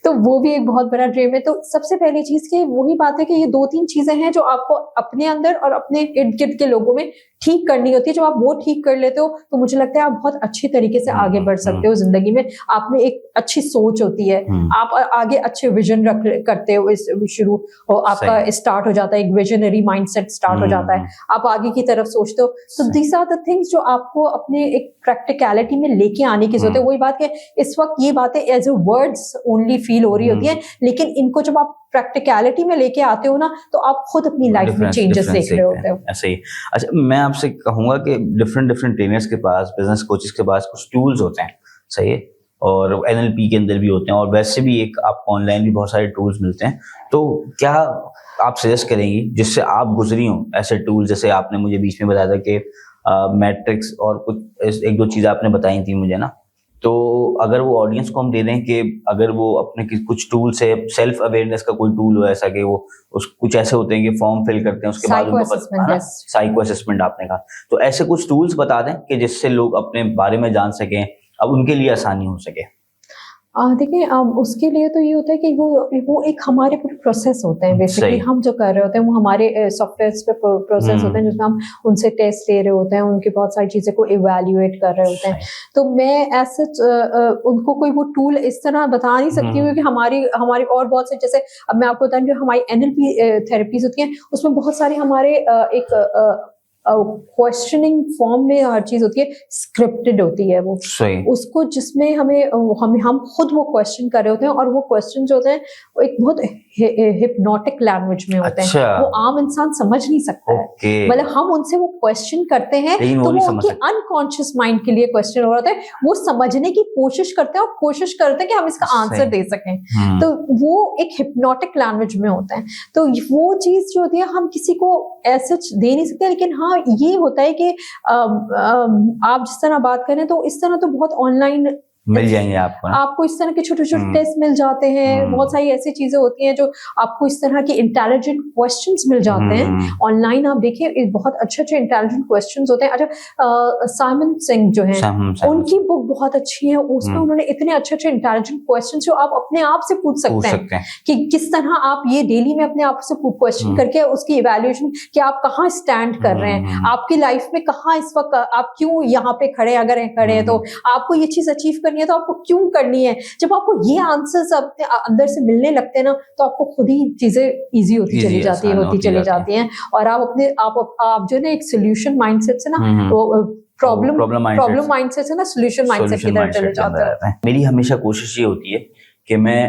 तो वो भी एक बहुत बड़ा ड्रीम है। तो सबसे पहली चीज की वही बात है कि ये 2-3 चीजें हैं जो आपको अपने अंदर और अपने इर्द गिर्द के लोगों में ठीक करनी होती है। जब आप वो ठीक कर लेते हो तो मुझे लगता है आप बहुत अच्छी तरीके से आगे बढ़ सकते हो जिंदगी में। आप में एक अच्छी सोच होती है, आप आगे अच्छे विजन करते हो, इस शुरू और आपका स्टार्ट हो जाता है, एक विजनरी माइंडसेट स्टार्ट हो जाता है, आप आगे की तरफ सोचते हो। तो दीज आर द थिंग्स जो आपको अपने एक प्रैक्टिकलिटी में लेके आने की जरूरत है। वही बात है इस वक्त ये बातें as a words only feel हो रही होती है, लेकिन इनको जब आप प्रैक्टिकलिटी में लेके आते हो ना तो आप खुद अपनी लाइफ में चेंजेस देख रहे होते हो। ऐसे ही। अच्छा, मैं आपसे कहूंगा कि डिफरेंट ट्रेनर्स के पास, बिजनेस कोचेस के पास कुछ टूल्स होते हैं, सही है, और NLP के अंदर भी होते हैं, और वैसे भी एक आपको ऑनलाइन भी बहुत सारे टूल्स मिलते हैं। तो क्या आप सजेस्ट करेंगी जिससे आप गुजरी हो ऐसे टूल्स? जैसे आपने मुझे बीच में बताया था कि मैट्रिक्स और कुछ 1-2 चीज़ आपने बताई थी मुझे ना, तो अगर वो ऑडियंस को हम दे दें कि अगर वो अपने कुछ टूल से सेल्फ अवेयरनेस का कोई टूल हो ऐसा कि वो कुछ ऐसे होते हैं कि फॉर्म फिल करते हैं उसके बाद उनको साइको असेसमेंट आपने कहा, तो ऐसे कुछ टूल्स बता दें कि जिससे लोग अपने बारे में जान सकें, अब उनके लिए आसानी हो सके। देखिए उसके लिए तो ये होता है कि वो एक हमारे पूरे प्रोसेस होते हैं। बेसिकली हम जो कर रहे होते हैं वो हमारे सॉफ्टवेयर पे प्रोसेस होते हैं जिसमें हम उनसे टेस्ट ले रहे होते हैं, उनकी बहुत सारी चीज़ें को इवेल्युएट कर रहे होते हैं। तो मैं ऐसे उनको कोई वो टूल इस तरह बता नहीं सकती हूँ कि हमारी और बहुत से, जैसे अब मैं आपको बताऊँ कि हमारी NLP थेरेपीज होती हैं उसमें बहुत सारी हमारे एक क्वेश्चनिंग फॉर्म में हर चीज होती है, स्क्रिप्टेड होती है वो उसको, जिसमें हम खुद वो क्वेश्चन कर रहे होते हैं और वो क्वेश्चन जो होते हैं वो एक बहुत हिप्नोटिक लैंग्वेज में होते हैं। वो आम इंसान समझ नहीं सकता है, मतलब हम उनसे वो क्वेश्चन करते हैं तो वो उनके अनकॉन्शियस माइंड के लिए क्वेश्चन हो रहा है, वो समझने की कोशिश करते हैं और कोशिश करते हैं कि हम इसका आंसर दे सकें। तो वो एक हिप्नोटिक लैंग्वेज में होता है। तो वो चीज जो होती है हम किसी को ऐसे दे नहीं सकते, लेकिन हाँ ये होता है कि आप जिस तरह बात करें तो इस तरह तो बहुत ऑनलाइन मिल जाएंगे आपको इस तरह के छोटे छोटे टेस्ट मिल जाते हैं। बहुत सारी ऐसी चीजें होती हैं जो आपको इस तरह के इंटेलिजेंट क्वेश्चंस मिल जाते हैं ऑनलाइन। आप देखिए बहुत अच्छे इंटेलिजेंट क्वेश्चंस होते हैं। अच्छा, साइमन सिंह जो है उनकी बुक बहुत अच्छी है, उसमें उन्होंने इतने अच्छे इंटेलिजेंट क्वेश्चंस जो आप अपने आप से पूछ सकते हैं कि किस तरह आप ये डेली में अपने आप से क्वेश्चन करके उसकी इवैल्यूएशन कि आप कहाँ स्टैंड कर रहे हैं आपकी लाइफ में, कहाँ इस वक्त आप क्यों यहाँ पे खड़े हैं, तो आपको ये चीज अचीव करनी है तो आपको क्यों करनी है। जब आपको ये आंसर्स अपने अंदर से मिलने लगते हैं ना तो आपको खुद ही चीजें इजी होती चली जाती हैं और आप अपने आप जो है ना एक सोल्यूशन माइंडसेट से ना वो प्रॉब्लम माइंडसेट से ना सोल्यूशन माइंडसेट की तरफ चले जाते हैं। मेरी हमेशा कोशिश ये होती है कि मैं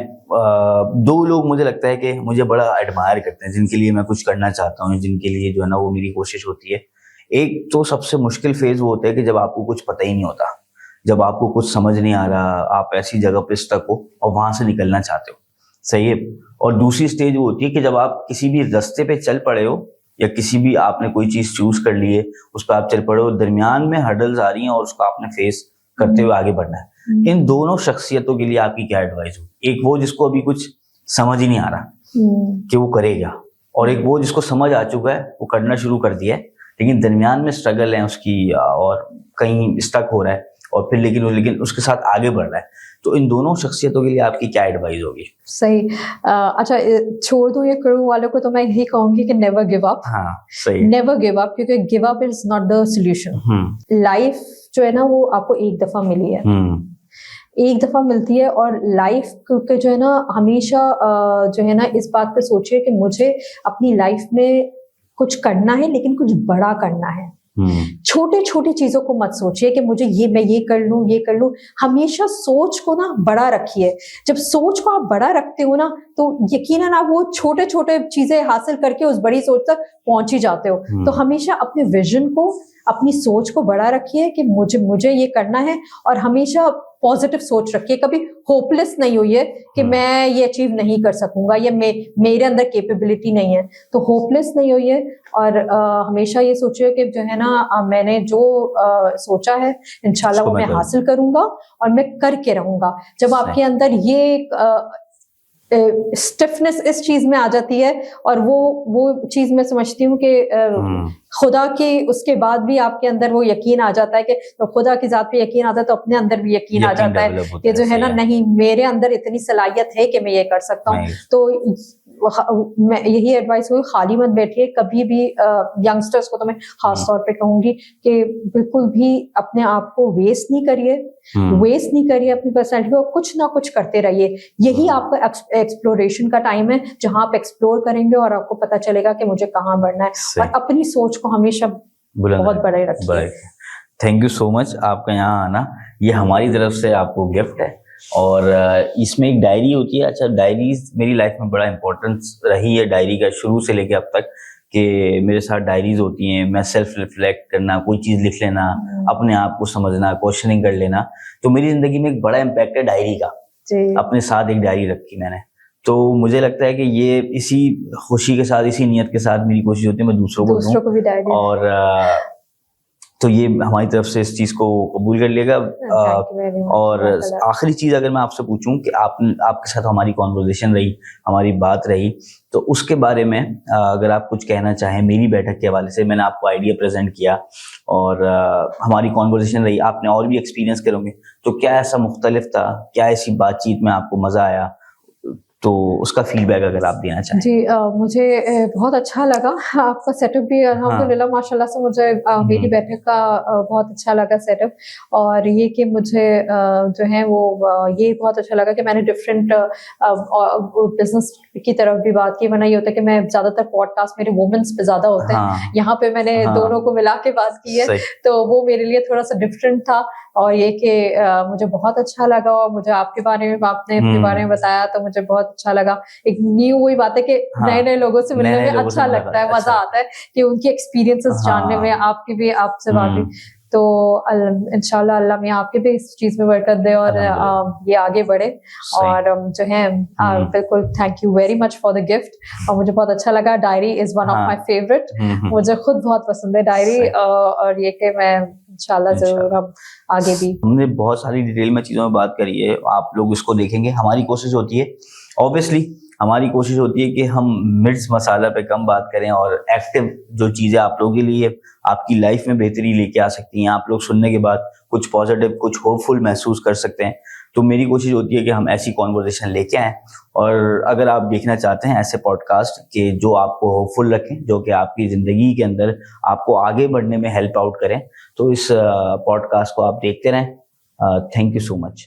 दो लोग मुझे लगता है कि मुझे बड़ा एडमायर करते हैं, जिनके लिए मैं कुछ करना चाहता हूँ, जिनके लिए जो है ना वो मेरी कोशिश होती है। एक तो सबसे मुश्किल फेज वो होता है कि जब आपको कुछ पता ही नहीं होता, जब आपको कुछ समझ नहीं आ रहा, आप ऐसी जगह पे स्टक हो और वहां से निकलना चाहते हो, सही है। और दूसरी स्टेज वो होती है कि जब आप किसी भी रास्ते पे चल पड़े हो या किसी भी आपने कोई चीज चूज कर ली है, उस पर आप चल पड़े हो, दरमियान में हर्डल्स आ रही हैं और उसको आपने फेस करते हुए आगे बढ़ना है। इन दोनों शख्सियतों के लिए आपकी क्या एडवाइस हो? एक वो जिसको अभी कुछ समझ ही नहीं आ रहा कि वो करे क्या, और एक वो जिसको समझ आ चुका है, वो करना शुरू कर दिया है, लेकिन दरमियान में स्ट्रगल है उसकी और कहीं स्टक हो रहा है और फिर लेकिन उसके साथ आगे बढ़ रहा है। तो इन दोनों शख्सियतों के लिए आपकी क्या एडवाइस होगी? सही। अच्छा, छोड़ दूं ये करूं वालों को, तो मैं यही कहूंगी कि नेवर गिव अप। हाँ, सही। नेवर गिव अप, क्योंकि give up is not the solution. Life जो है ना वो आपको एक दफा मिली है, एक दफा मिलती है, और लाइफ के जो है ना हमेशा जो है ना इस बात पे सोचिए कि मुझे अपनी लाइफ में कुछ करना है, लेकिन कुछ बड़ा करना है। छोटे छोटे चीजों को मत सोचिए कि मुझे मैं ये कर लूं। हमेशा सोच को ना बड़ा रखिए। जब सोच को आप बड़ा रखते हो ना, तो यकीनन आप वो छोटे छोटे चीजें हासिल करके उस बड़ी सोच तक पहुंच ही जाते हो। तो हमेशा अपने विजन को, अपनी सोच को बड़ा रखिए कि मुझे ये करना है, और हमेशा पॉजिटिव सोच रखिए। कभी होपलेस नहीं होइए कि मैं ये अचीव नहीं कर सकूंगा या मेरे अंदर कैपेबिलिटी नहीं है, तो होपलेस नहीं होइए। और हमेशा ये सोचिए कि जो है ना मैंने जो सोचा है इंशाल्लाह वो मैं हासिल करूंगा और मैं करके रहूंगा। जब आपके अंदर ये स्टिफनेस इस चीज में आ जाती है, और वो चीज मैं समझती हूँ कि खुदा की उसके बाद भी आपके अंदर वो यकीन आ जाता है कि तो खुदा की जात पे यकीन आता है, तो अपने अंदर भी यकीन आ जाता है कि जो है ना नहीं, मेरे अंदर इतनी सलाहियत है कि मैं ये कर सकता हूँ। तो मैं यही एडवाइस हुई, खाली मत बैठिए कभी भी। यंगस्टर्स को तो मैं खास तौर पे कहूंगी कि बिल्कुल भी अपने आप को वेस्ट नहीं करिए अपनी पर्सनैलिटी को, कुछ ना कुछ करते रहिए। यही आपका एक्सप्लोरेशन का टाइम है, जहां आप एक्सप्लोर करेंगे और आपको पता चलेगा कि मुझे कहाँ बढ़ना है, और अपनी सोच को हमेशा बहुत बड़े रखिए। थैंक यू सो मच, आपका यहाँ आना ये हमारी तरफ से आपको गिफ्ट है। और इसमें एक डायरी होती है। अच्छा, डायरीज मेरी लाइफ में बड़ा इंपॉर्टेंस रही है, डायरी का शुरू से लेके अब तक, कि मेरे साथ डायरीज होती हैं। मैं सेल्फ रिफ्लेक्ट करना, कोई चीज लिख लेना, अपने आप को समझना, क्वेश्चनिंग कर लेना। तो मेरी जिंदगी में एक बड़ा इम्पैक्ट है डायरी का। अपने साथ एक डायरी रखी मैंने, तो मुझे लगता है कि ये इसी खुशी के साथ, इसी नियत के साथ मेरी कोशिश होती है मैं दूसरों को भी डायरी, और तो ये हमारी तरफ से इस चीज को कबूल कर लिएगा। और आखिरी चीज अगर मैं आपसे पूछूं कि आपके साथ हमारी कॉन्वर्सेशन रही, हमारी बात रही, तो उसके बारे में अगर आप कुछ कहना चाहें मेरी बैठक के हवाले से। मैंने आपको आइडिया प्रेजेंट किया और हमारी कॉन्वर्सेशन रही, आपने और भी एक्सपीरियंस करोगे, तो क्या ऐसा मुख्तलिफ था, क्या ऐसी बातचीत में आपको मजा आया, तो उसका फीडबैक अगर आप देना चाहें। जी, मुझे बहुत अच्छा लगा आपका सेटअप भी, अल्हम्दुलिल्लाह माशाल्लाह से मुझे मेरी बैठक का बहुत अच्छा लगा सेटअप। और ये कि मुझे जो है वो ये बहुत अच्छा लगा कि मैंने डिफरेंट बिजनेस की तरफ भी बात की। वरना ये होता है कि मैं ज्यादातर पॉडकास्ट मेरे वुमेन्स पे ज्यादा होते हैं, यहाँ पे मैंने दोनों को मिला के बात की है, तो वो मेरे लिए थोड़ा सा डिफरेंट था। और ये कि मुझे बहुत अच्छा लगा, और मुझे आपके बारे में, आपने अपने बारे में बताया तो मुझे बहुत अच्छा लगा। एक न्यू हुई बात है कि नए नए लोगों से मिलने में अच्छा लगता है, मजा आता है कि उनकी एक्सपीरियंसेस जानने में, आपकी भी, आपसे बात हुई। तो इंशाल्लाह अल्लाह में आपके भी इस चीज में बरकत दे और ये आगे बढ़े। और जो है बिल्कुल thank you very much for the gift, और मुझे बहुत अच्छा लगा। Diary is one of my favourite, मुझे खुद बहुत पसंद है डायरी, और ये कि मैं इंशाल्लाह जरूर हम आगे भी। हमने बहुत सारी डिटेल में चीज़ों में बात करी है, आप लोग इसको देखेंगे। हमारी कोशिश होती है, ऑब्वियसली हमारी कोशिश होती है कि हम मिर्च मसाला पे कम बात करें, और एक्टिव जो चीज़ें आप लोगों के लिए आपकी लाइफ में बेहतरी लेके आ सकती हैं, आप लोग सुनने के बाद कुछ पॉजिटिव, कुछ होपफुल महसूस कर सकते हैं। तो मेरी कोशिश होती है कि हम ऐसी कॉन्वर्सेशन लेके आएँ। और अगर आप देखना चाहते हैं ऐसे पॉडकास्ट कि जो आपको होपफुल रखें, जो कि आपकी ज़िंदगी के अंदर आपको आगे बढ़ने में हेल्प आउट करें, तो इस पॉडकास्ट को आप देखते रहें। Thank you so much.